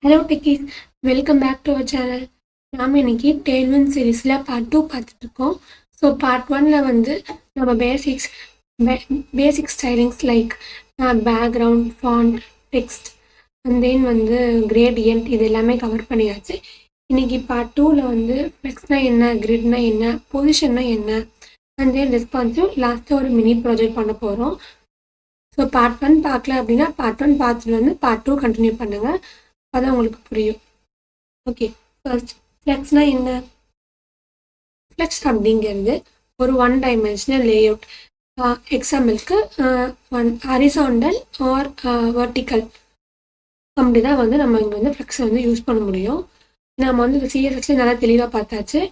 Hello techies, welcome back to our channel. நாம் இன்னைக்கு Tailwind சீரீஸில் பார்ட் 2 பார்த்துட்ருக்கோம். ஸோ பார்ட் 1ல் வந்து நம்ம basic stylings like background, font, text and then வந்து கிரேடியன்ட் இது எல்லாமே கவர் பண்ணியாச்சு. இன்றைக்கி பார்ட் 2ல் வந்து ஃப்ளெக்ஸ்னா என்ன, கிரிட்னா என்ன, பொசிஷன்னா என்ன அண்ட் தென் ரெஸ்பான்சிவ் லாஸ்ட்டாக ஒரு மினி ப்ராஜெக்ட் பண்ண போகிறோம். ஸோ பார்ட் 1 பார்க்கல அப்படின்னா பார்ட் 1 பார்த்துட்டு வந்து பார்ட் 2 கண்டினியூ பண்ணுங்கள். அதான் உங்களுக்கு புரியும். ஓகே, ஃபர்ஸ்ட் ஃப்ளெக்ஸ்னா என்ன? ஃப்ளெக்ஸ் அப்படிங்கிறது ஒரு ஒன் டைமென்ஷனல் லேஅவுட். எக்ஸாம்பிளுக்கு ஒன் ஹரிசாண்டல் ஆர் வெர்டிக்கல் அப்படி தான் வந்து நம்ம இங்கே வந்து ஃப்ளெக்ஸை வந்து யூஸ் பண்ண முடியும். நம்ம வந்து இந்த சிஎஸ்எஸ்ல நல்லா தெளிவாக பார்த்தாச்சு.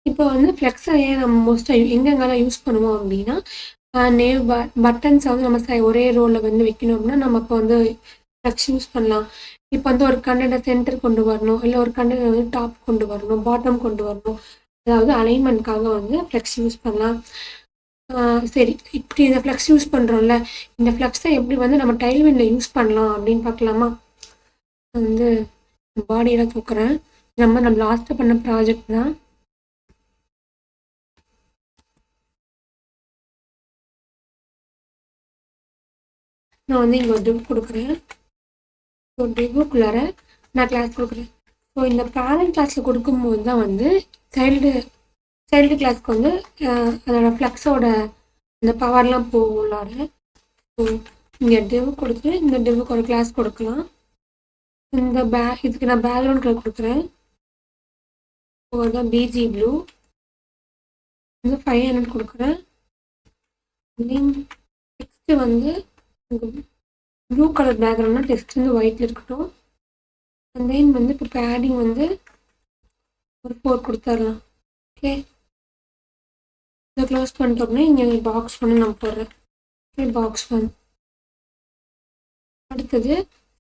இப்போ வந்து ஃப்ளெக்ஸை ஏன் நம்ம மோஸ்ட்டாக எங்கெங்கெல்லாம் யூஸ் பண்ணுவோம் அப்படின்னா, நேவ் பட்டன்ஸை வந்து நம்ம ஒரே ரோலில் வந்து வைக்கணும் அப்படின்னா நம்ம இப்போ வந்து ஃப்ளெக்ஸ் யூஸ் பண்ணலாம். இப்போ வந்து ஒரு கண்டென்ட்டை சென்டர் கொண்டு வரணும், இல்லை ஒரு கண்டென்ட்டை வந்து டாப் கொண்டு வரணும், பாட்டம் கொண்டு வரணும், அதாவது அலைன்மெண்ட்காக வந்து ஃப்ளெக்ஸ் யூஸ் பண்ணலாம். சரி, இப்படி இந்த ஃப்ளெக்ஸ் யூஸ் பண்ணுறோம்ல, இந்த ஃப்ளெக்ஸை எப்படி வந்து நம்ம டெய்ல்வின்ல யூஸ் பண்ணலாம் அப்படின்னு பார்க்கலாமா? வந்து பாடியெல்லாம் தூக்குறேன். நம்ம லாஸ்ட்டாக பண்ண ப்ராஜெக்ட் தான். நான் வந்து இங்கே ஒரு டிவ் கொடுக்குறேன். ஸோ டிவ்வுக்குள்ளார நான் கிளாஸ் கொடுக்குறேன். ஸோ இந்த பேரண்ட் கிளாஸில் கொடுக்கும்போது தான் வந்து சைல்டு கிளாஸ்க்கு வந்து அதோட ஃப்ளெக்ஸோட அந்த பவர்லாம் போகும் உள்ளார. ஸோ இங்கே டிவ் கொடுத்துட்டு இந்த டிவ்வுக்கு ஒரு கிளாஸ் கொடுக்கலாம். இந்த இதுக்கு நான் பேக்ரவுண்ட் கலர் கொடுக்குறேன். ஸோ அதுதான் பிஜி ப்ளூ. வந்து 500 கொடுக்குறேன். டெக்ஸ்ட்டு வந்து ப்ளூ கலர் பேக்ரவுண்ட்னா டெக்ஸ்ட் வந்து ஒயிட்டில் இருக்கட்டும். அண்ட் தென் வந்து இப்போ பேடிங் வந்து ஒரு 4 கொடுத்துடலாம். ஓகே, இதை க்ளோஸ் பண்ணிட்டோம்னா இங்கே பாக்ஸ் 1 நான் போடுறேன். Okay, box 1. அடுத்தது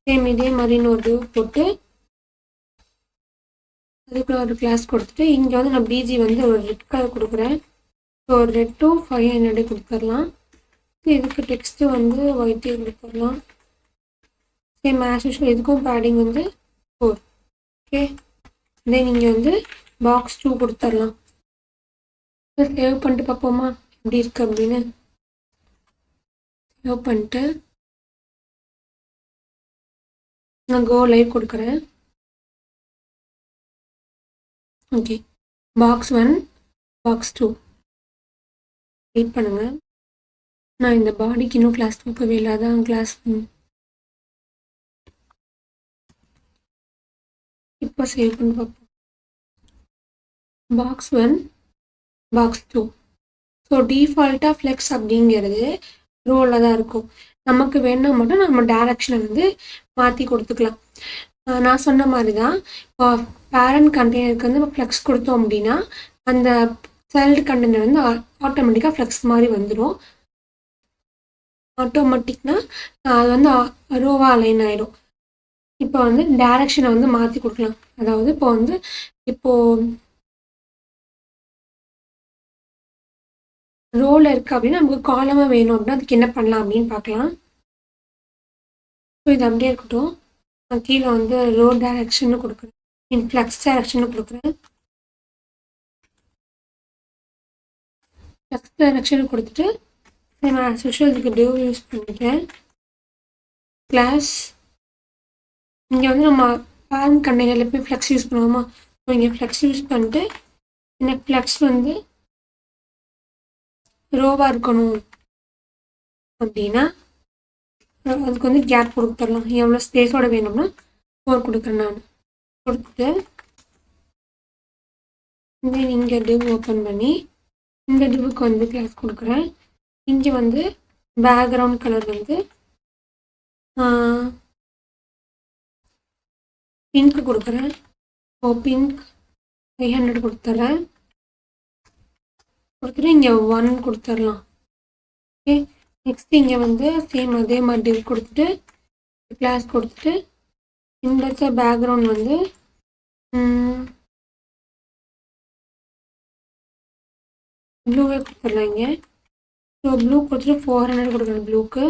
சேம் இதே மாதிரி ஒரு டிவ் போட்டு அதுக்குள்ள ஒரு கிளாஸ் கொடுத்துட்டு இங்கே வந்து நான் பிஜி வந்து ஒரு ரெட் கலர் கொடுக்குறேன். ஸோ ஒரு ரெட் டு 500 கொடுத்துடலாம். இதுக்கு டெக்ஸ்ட்டு வந்து ஒயிட்டே கொடுத்துடலாம். சேம் ஆஸ் யூஷுவல் இதுக்கும் பேடிங் வந்து 4. ஓகே, தென் நீங்கள் வந்து பாக்ஸ் 2 கொடுத்துடலாம். சேவ் பண்ணிட்டு பார்ப்போமா எப்படி இருக்கு அப்படின்னு. சேவ் பண்ணிட்டு நான் கோ லைவ் கொடுக்குறேன். ஓகே, பாக்ஸ் 1, பாக்ஸ் 2 வெயிட் பண்ணுங்க. நான் இந்த பாடிக்கு இன்னும் கிளாஸ் தூக்கவே இல்லை, அதான் கிளாஸ் 1 இப்போ சேவ் பண்ணி பார்ப்போம். Box 1, box 2. ஸோ டிஃபால்ட்டாக ஃப்ளெக்ஸ் அப்படிங்கிறது ரோலில் தான் இருக்கும். நமக்கு வேணுன்னா மட்டும் நம்ம டேரக்ஷனை வந்து மாற்றி கொடுத்துக்கலாம். நான் சொன்ன மாதிரி தான் இப்போ பேரண்ட் கண்டெய்னருக்கு வந்து நம்ம ஃப்ளெக்ஸ் கொடுத்தோம் அப்படின்னா அந்த சைல்டு கண்டெய்னர் வந்து ஆட்டோமேட்டிக்காக ஃப்ளெக்ஸ் மாதிரி வந்துடும். ஆட்டோமேட்டிக்னா அது வந்து ரோவாக அலைன் ஆகிடும். இப்போ வந்து டேரக்ஷனை வந்து மாற்றி கொடுக்கலாம். அதாவது இப்போ ரோல இருக்குது அப்படின்னா நமக்கு காலமாக வேணும் அப்படின்னா அதுக்கு என்ன பண்ணலாம் அப்படின்னு பார்க்கலாம். ஸோ இது அப்படியே இருக்கட்டும். நான் கீழே வந்து ரோ டைரக்ஷன் கொடுக்குறேன், ஃப்ளெக்ஸ் டைரக்ஷன் கொடுக்குறேன். ஃப்ளெக்ஸ் டைரக்ஷன் கொடுத்துட்டு நான் ஆஸ் யூஷுவல் இதுக்கு டிவ் யூஸ் பண்ணிக்கிறேன். கிளாஸ் இங்கே வந்து நம்ம பேரண்ட் கண்டெய்னரில் போய் ஃப்ளெக்ஸ் யூஸ் பண்ணுவோமா? ஸோ இங்கே ஃப்ளெக்ஸ் யூஸ் பண்ணிட்டு எனக்கு ஃப்ளெக்ஸ் வந்து ரோவாக இருக்கணும் அப்படின்னா அதுக்கு வந்து கேப் கொடுத்துடலாம். எவ்வளோ ஸ்பேஸோட வேணும்னா 4 கொடுக்குறேன். நான் கொடுத்துட்டு இங்கே டிவ் ஓப்பன் பண்ணி இந்த டிவுக்கு வந்து கிளாஸ் கொடுக்குறேன். இங்கே வந்து பேக்ரவுண்ட் கலர் வந்து பிங்க் கொடுக்குறேன். ஓ பிங்க் 500 கொடுத்துட்றேன். கொடுத்துட்டு இங்கே 1 கொடுத்துடலாம். ஓகே, நெக்ஸ்ட் இங்கே வந்து சேம் அதே மாதிரி டிவ் கொடுத்துட்டு கிளாஸ் கொடுத்துட்டு இந்த பேக்ரவுண்ட் வந்து ப்ளூவே கொடுத்துடலாம். இங்கே ஸோ ப்ளூ கொடுத்துட்டு 400 கொடுக்குறேன் ப்ளூக்கு.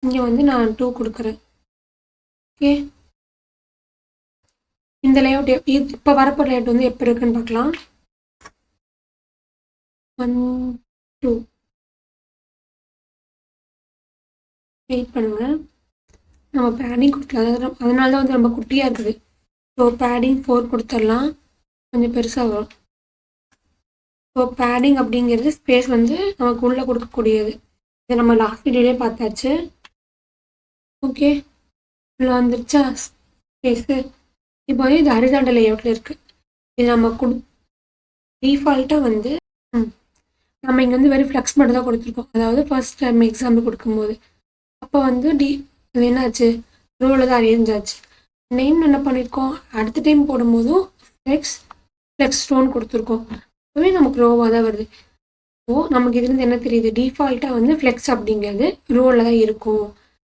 இங்கே வந்து நான் 2 கொடுக்குறேன். ஓகே, இந்த லேஅவுட் இப்போ வரப்போகிற லேஅவுட் வந்து எப்படி இருக்குன்னு பார்க்கலாம். 1 2 வெயிட் பண்ணுங்க. நம்ம பேடிங் கொடுக்கலாம், அதனால தான் வந்து ரொம்ப குட்டியாக இருக்குது. ஸோ பேடிங் 4 கொடுத்துடலாம், கொஞ்சம் பெருசாக வரும். ஸோ பேடிங் அப்படிங்கிறது ஸ்பேஸ் வந்து நமக்கு உள்ளே கொடுக்கக்கூடியது. இதை நம்ம லாஸ்ட் வீடியோலேயே பார்த்தாச்சு. ஓகே, இவ்வளோ வந்துருச்சா ஸ்பேஸு. இப்போ வந்து இது ஹரிசாண்டல் லேஅவுட்டில் இருக்குது. இது நம்ம டிஃபால்ட்டாக வந்து நம்ம இங்கே வந்து வெறும் ஃப்ளெக்ஸ் மட்டும் தான் கொடுத்துருக்கோம். அதாவது ஃபர்ஸ்ட் டைம் எக்ஸாம்பிள் கொடுக்கும்போது அப்போ வந்து அது என்னாச்சு, ரோவில் தான் அரேஞ்ச் ஆச்சு. நேம் என்ன பண்ணியிருக்கோம், அடுத்த டைம் போடும்போதும் ஃப்ளெக்ஸ் ஸ்டோன் கொடுத்துருக்கோம். அப்போவே நமக்கு ரோவாக தான் வருது. ஸோ நமக்கு இதுலேருந்து என்ன தெரியுது, டிஃபால்ட்டாக வந்து ஃப்ளெக்ஸ் அப்படிங்கிறது ரோவில் தான் இருக்கும்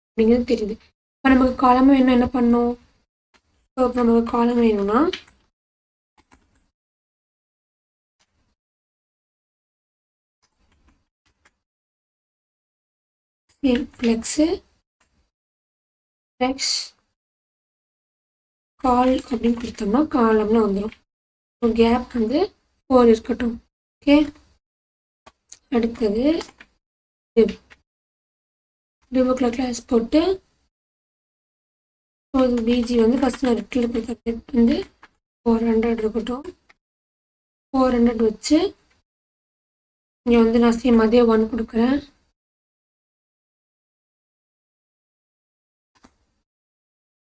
அப்படிங்கிறது தெரியுது. இப்போ நமக்கு காலம் வேணும், என்ன பண்ணணும், இப்போ நமக்கு காலம் வேணும்னா ஃப்ளெக்ஸு கால் அப்படின்னு கொடுத்தோம்னா காலம்னு வந்துடும். ஸோ கேப் வந்து 4 இருக்கட்டும். ஓகே, அடுத்தது டிவுக்குள்ள கிளாஸ் போட்டு பிஜி வந்து ஃபஸ்ட் நான் ரெட்டில் கொடுத்த வந்து 400 இருக்கட்டும். 400 வச்சு இங்கே வந்து நான் சேம் அதே 1 கொடுக்குறேன்.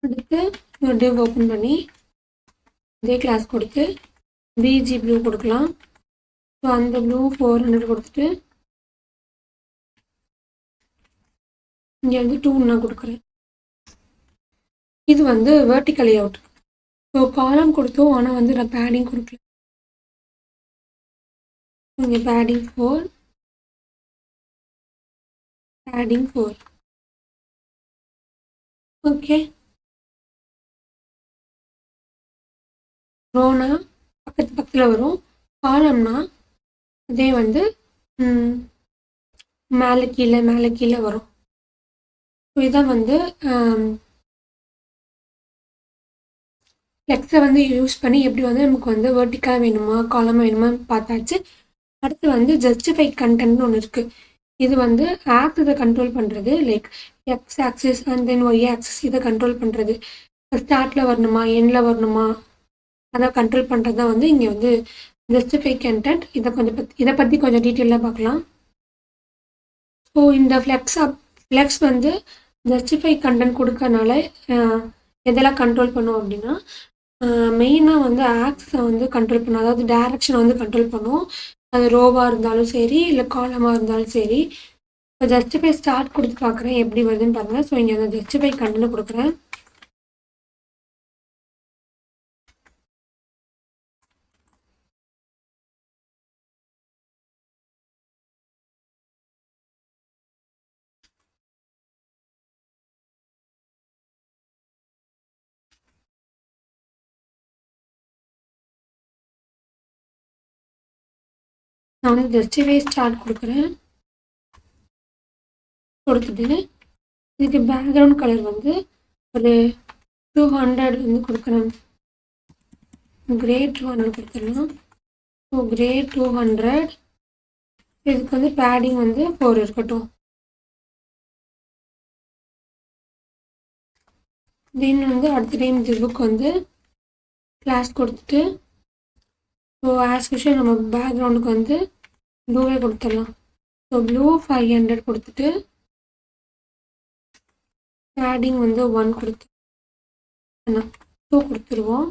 அடுத்து ஒரு டிவ் ஓப்பன் பண்ணி இதே கிளாஸ் கொடுத்து பிஜி ப்ளூ கொடுக்கலாம். ஸோ அந்த ப்ளூ 400 கொடுத்துட்டு இங்கே வந்து 2 நான் கொடுக்குறேன். இது வந்து வெர்டிக்கல் லேஅவுட். ஸோ காலம் கொடுத்தோம், ஆனால் வந்து நான் பேடிங் கொடுக்கல. இங்கே பேடிங் 4 ஓகே. ரோனா பக்கத்தில் வரும், காலம்னா அதே வந்து மேலே கீழே வரும். ஸோ இதான் வந்து ஃப்ளெக்ஸை வந்து யூஸ் பண்ணி எப்படி வந்து நமக்கு வந்து வெர்டிக்கலாக வேணுமா காலமாக வேணுமா பார்த்தாச்சு. அடுத்து வந்து ஜஸ்டிஃபை கண்டென்ட்னு ஒன்று இருக்குது. இது வந்து ஆக்ஸை கண்ட்ரோல் பண்ணுறது, like X axis and then Y axis இதை கண்ட்ரோல் பண்ணுறது. ஸ்டார்ட்டில் வரணுமா எண்டில் வரணுமா அதை கண்ட்ரோல் பண்ணுறது தான் வந்து இங்கே வந்து ஜஸ்டிஃபை கண்டென்ட். இதை பற்றி கொஞ்சம் டீட்டெயிலாக பார்க்கலாம். ஸோ இந்த ஃப்ளெக்ஸ் வந்து ஜஸ்டிஃபை கண்டென்ட் கொடுக்கறனால எதெல்லாம் கண்ட்ரோல் பண்ணும் அப்படின்னா, மெயினாக வந்து ஆக்ஸை வந்து கண்ட்ரோல் பண்ணும், அதாவது டைரக்ஷனை வந்து கண்ட்ரோல் பண்ணும். அது ரோவாக இருந்தாலும் சரி இல்லை காலமாக இருந்தாலும் சரி. இப்போ ஜஸ்டிஃபை ஸ்டார்ட் கொடுத்து பார்க்குறேன் எப்படி வருதுன்னு பாருங்கள். ஸோ இங்கே அந்த ஜஸ்டிஃபை கண்டென்ட் கொடுக்குறேன். நான் வந்து ஜஸ்டிஃபை ஸ்டார்ட் கொடுக்குறேன். கொடுத்துட்டு இதுக்கு பேக்ரவுண்ட் கலர் வந்து ஒரு 200 வந்து கொடுக்குறேன். கிரே 200 கொடுத்துடலாம். So grey 200. இதுக்கு வந்து பேடிங் வந்து 4 இருக்கட்டும். தென் வந்து அடுத்த டைம் இதுக்கு வந்து கிளாஸ் கொடுத்துட்டு ஸோ ஆஸ் யூஷுவல் நம்ம பேக்ரவுண்டுக்கு வந்து ப்ளூவே கொடுத்துடலாம். ஸோ ப்ளூ 500 கொடுத்துட்டு பேடிங் வந்து 1 கொடுத்து 2 கொடுத்துருவோம்.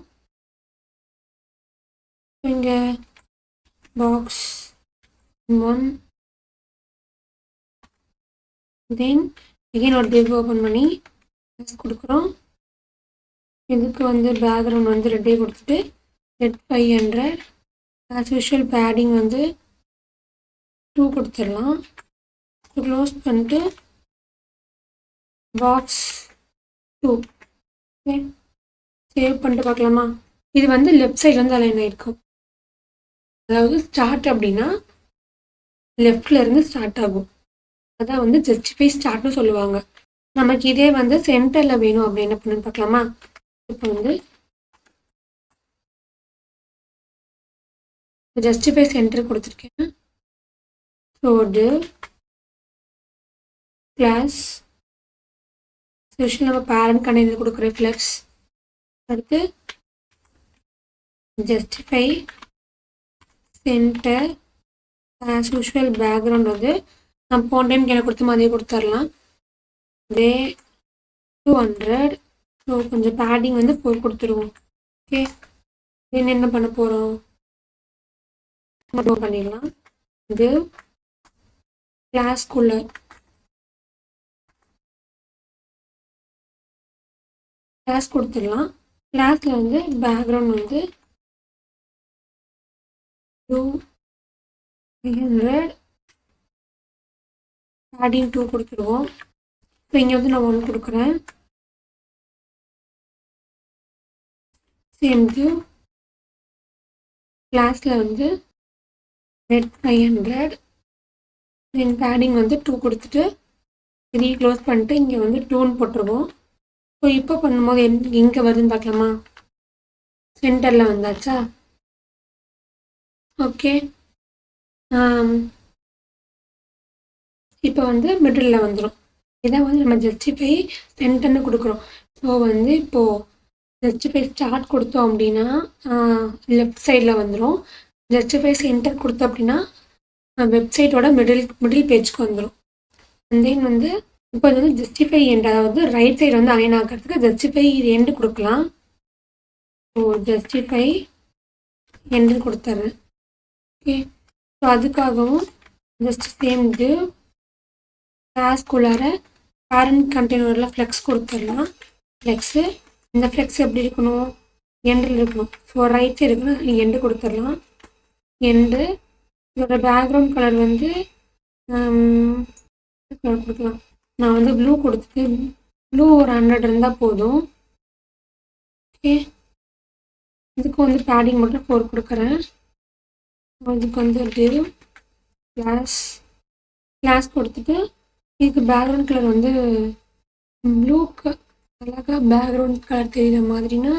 இங்கே பாக்ஸ் 1 தென் எகைன் ஒரு டிவ் ஓப்பன் பண்ணி கொடுக்குறோம். இதுக்கு வந்து பேக்ரவுண்ட் வந்து ரெட்டே கொடுத்துட்டு ரெட் 500. ஆஸ் யூஷுவல் பேடிங் வந்து 2 கொடுத்துடலாம். க்ளோஸ் பண்ணிட்டு பாக்ஸ் 2 ஓகே சேவ் பண்ணிட்டு பார்க்கலாமா. இது வந்து லெஃப்ட் சைட்லேருந்து அலைன் ஆகிருக்கும். அதாவது ஸ்டார்ட் அப்படின்னா லெஃப்டில் இருந்து ஸ்டார்ட் ஆகும். அதான் வந்து ஜஸ்டிஃபை ஸ்டார்ட்னு சொல்லுவாங்க. நமக்கு இதே வந்து சென்டரில் வேணும் அப்படின்னு என்ன பண்ணுன்னு பார்க்கலாமா. இப்போ வந்து ஜஸ்டிஃபை சென்டர் கொடுத்துருக்கேன். ஸோ div கிளாஸ் யூஸ்வலி நம்ம பேரண்ட் கண்டெய்னர் கொடுக்குற ஃப்ளெக்ஸ். அடுத்து justify centre as usual background வந்து நம்ம போன டைம் எனக்கு கொடுத்த மாதிரியே கொடுத்துடலாம். இதே 200. ஸோ கொஞ்சம் பேடிங் வந்து 4 கொடுத்துருவோம். ஓகே, தென் என்ன பண்ண போகிறோம் பண்ணிடலாம். இது கிளாஸ்க்குள்ள கிளாஸ் கொடுத்துடலாம். கிளாஸில் வந்து பேக்ரவுண்ட் வந்து 200 பேடிங் 2 கொடுத்துருவோம். ஸோ இங்கே வந்து நான் 1 கொடுக்குறேன். சேம் இது கிளாஸில் வந்து ரெட் 500 தென் பேடிங் வந்து 2 கொடுத்துட்டு க்ளோஸ் பண்ணிட்டு இங்கே வந்து 2ன்னு போட்டுருவோம். ஸோ இப்போ பண்ணும்போது எங்கே வருதுன்னு பார்க்கலாமா? சென்டரில் வந்தாச்சா? ஓகே, இப்போ வந்து மிடில் வந்துடும். இதை வந்து நம்ம ஜஸ்டிஃபை சென்டர்னு கொடுக்குறோம். ஸோ வந்து இப்போது ஜஸ்டிஃபை ஸ்டார்ட் கொடுத்தோம் அப்படின்னா லெஃப்ட் சைடில் வந்துடும். ஜஸ்டிஃபை சென்டர் கொடுத்தோம் அப்படின்னா வெப்சைட்டோட மிடில் பேஜ்க்கு வந்துடும். அண்ட் தென் வந்து இப்போ வந்து ஜஸ்டிஃபை எண்ட், அதாவது ரைட் சைடு வந்து அலைன் ஆக்கிறதுக்கு ஜஸ்டிஃபை எண்டு கொடுக்கலாம். ஸோ ஜஸ்டிஃபை எண்டு கொடுத்துட்றேன். ஓகே, ஸோ அதுக்காகவும் ஜஸ்ட் சேம் இது கிளாஸ்க்குள்ளார பேரண்ட் கண்டெய்னரில் ஃப்ளெக்ஸ் கொடுத்துடலாம். ஃப்ளெக்ஸு இந்த ஃப்ளெக்ஸ் எப்படி இருக்கணும்? எண்டில் இருக்கணும். ஸோ ரைட் சைடு இருக்கணும், நீங்கள் எண்டு கொடுத்துடலாம். எண்டு இதோட பேக்ரவுண்ட் கலர் வந்து கலர் கொடுக்கலாம். நான் வந்து ப்ளூ கொடுத்துட்டு ப்ளூ ஒரு 100 இருந்தால் போதும். ஓகே, இதுக்கு வந்து பேடிங் மட்டும் 4 கொடுக்குறேன். இதுக்கு வந்து div கிளாஸ் கொடுத்துட்டு இதுக்கு பேக்ரவுண்ட் கலர் வந்து ப்ளூ அழகாக பேக்ரவுண்ட் கலர் தெரியுற மாதிரினா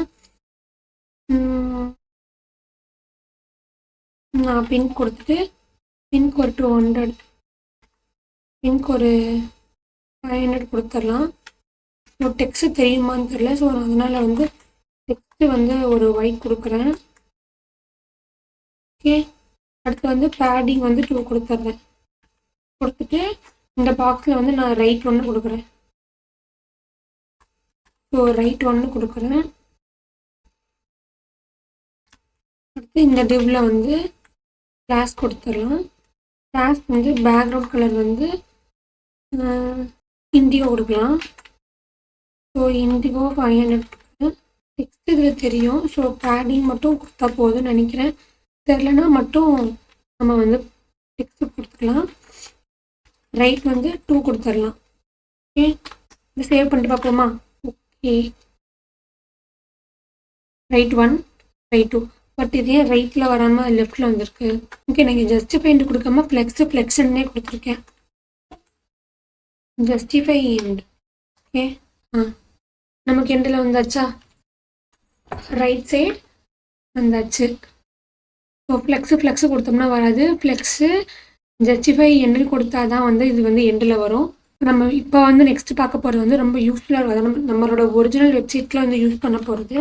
நான் பிங்க் கொடுத்துட்டு பிங்க் ஒரு 200 பிங்க் ஒரு 500 கொடுத்துடலாம். ஸோ டெக்ஸ்ட் தெரியுமான்னு தெரியல. ஸோ நான் அதனால் வந்து டெக்ஸ்ட்டு வந்து ஒரு ஒயிட் கொடுக்குறேன். ஓகே, அடுத்து வந்து பேடிங் வந்து 2 கொடுத்துட்றேன். கொடுத்துட்டு இந்த பாக்ஸில் வந்து நான் ரைட் 1 கொடுக்குறேன். ஸோ ரைட் 1 கொடுக்குறேன். அடுத்து இந்த டிவ்வில் வந்து கிளாஸ் கொடுத்துடலாம். கிளாஸ் வந்து பேக்ரவுண்ட் கலர் வந்து இண்டிகோ கொடுக்கலாம். ஸோ இண்டிகோ 500 கொடுக்குறேன். டெக்ஸ்ட் இதில் தெரியும். ஸோ பேடிங் மட்டும் கொடுத்தா போதும்னு நினைக்கிறேன். தெரிலனா மட்டும் நம்ம வந்து டெக்ஸ்ட் கொடுத்துக்கலாம். ரைட் வந்து 2 கொடுத்துடலாம். ஓகே, இதை சேவ் பண்ணிட்டு பார்ப்போமா? Okay, right 1 right 2. பட் இதே ரைட்டில் வராமல் லெஃப்டில் வந்திருக்கு. ஓகே, நீங்கள் ஜஸ்டிஃபைண்ட் கொடுக்காம ஃப்ளெக்ஸுன்னே கொடுத்துருக்கேன். Justify end. ஓகே, நமக்கு எண்டில் வந்தாச்சா? ரைட் சைடு வந்தாச்சு. ஸோ ஃப்ளெக்ஸு கொடுத்தோம்னா வராது. ஃப்ளெக்ஸு ஜஸ்டிஃபை எண்டில் கொடுத்தா தான் வந்து இது வந்து எண்டில் வரும். நம்ம இப்போ வந்து நெக்ஸ்ட் பார்க்க போகிறது வந்து ரொம்ப யூஸ்ஃபுல்லாக இருக்கும். நம்மளோட ஒரிஜினல் வெப்சைட்டில் வந்து யூஸ் பண்ண போகிறது.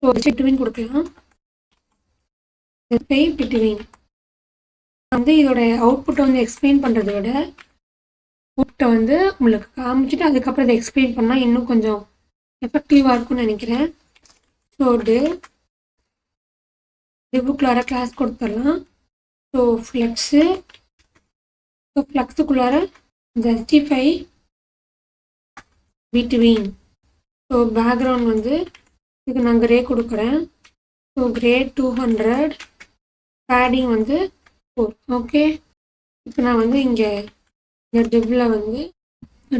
ஸோ பிட்வீன் கொடுக்கலாம். பிட்வீன் வந்து இதோட அவுட்புட்டை வந்து எக்ஸ்பிளைன் பண்ணுறதை விட அவுட்புட்டை வந்து உங்களுக்கு காமிச்சிட்டு அதுக்கப்புறம் இதை எக்ஸ்பிளைன் பண்ணால் இன்னும் கொஞ்சம் எஃபெக்டிவாக இருக்கும்னு நினைக்கிறேன். ஸோ டிவ்வுக்குள்ளார கிளாஸ் கொடுத்துடலாம். ஸோ ஃப்ளெக்ஸுக்குள்ளார ஜஸ்டிஃபை பிட்வீன். ஸோ பேக்ரவுண்ட் வந்து இதுக்கு நான் கிரே கொடுக்குறேன். ஸோ கிரே 200 பேடிங் வந்து 4. ஓகே, இப்போ நான் வந்து இங்கே இந்த டிவ்வில் வந்து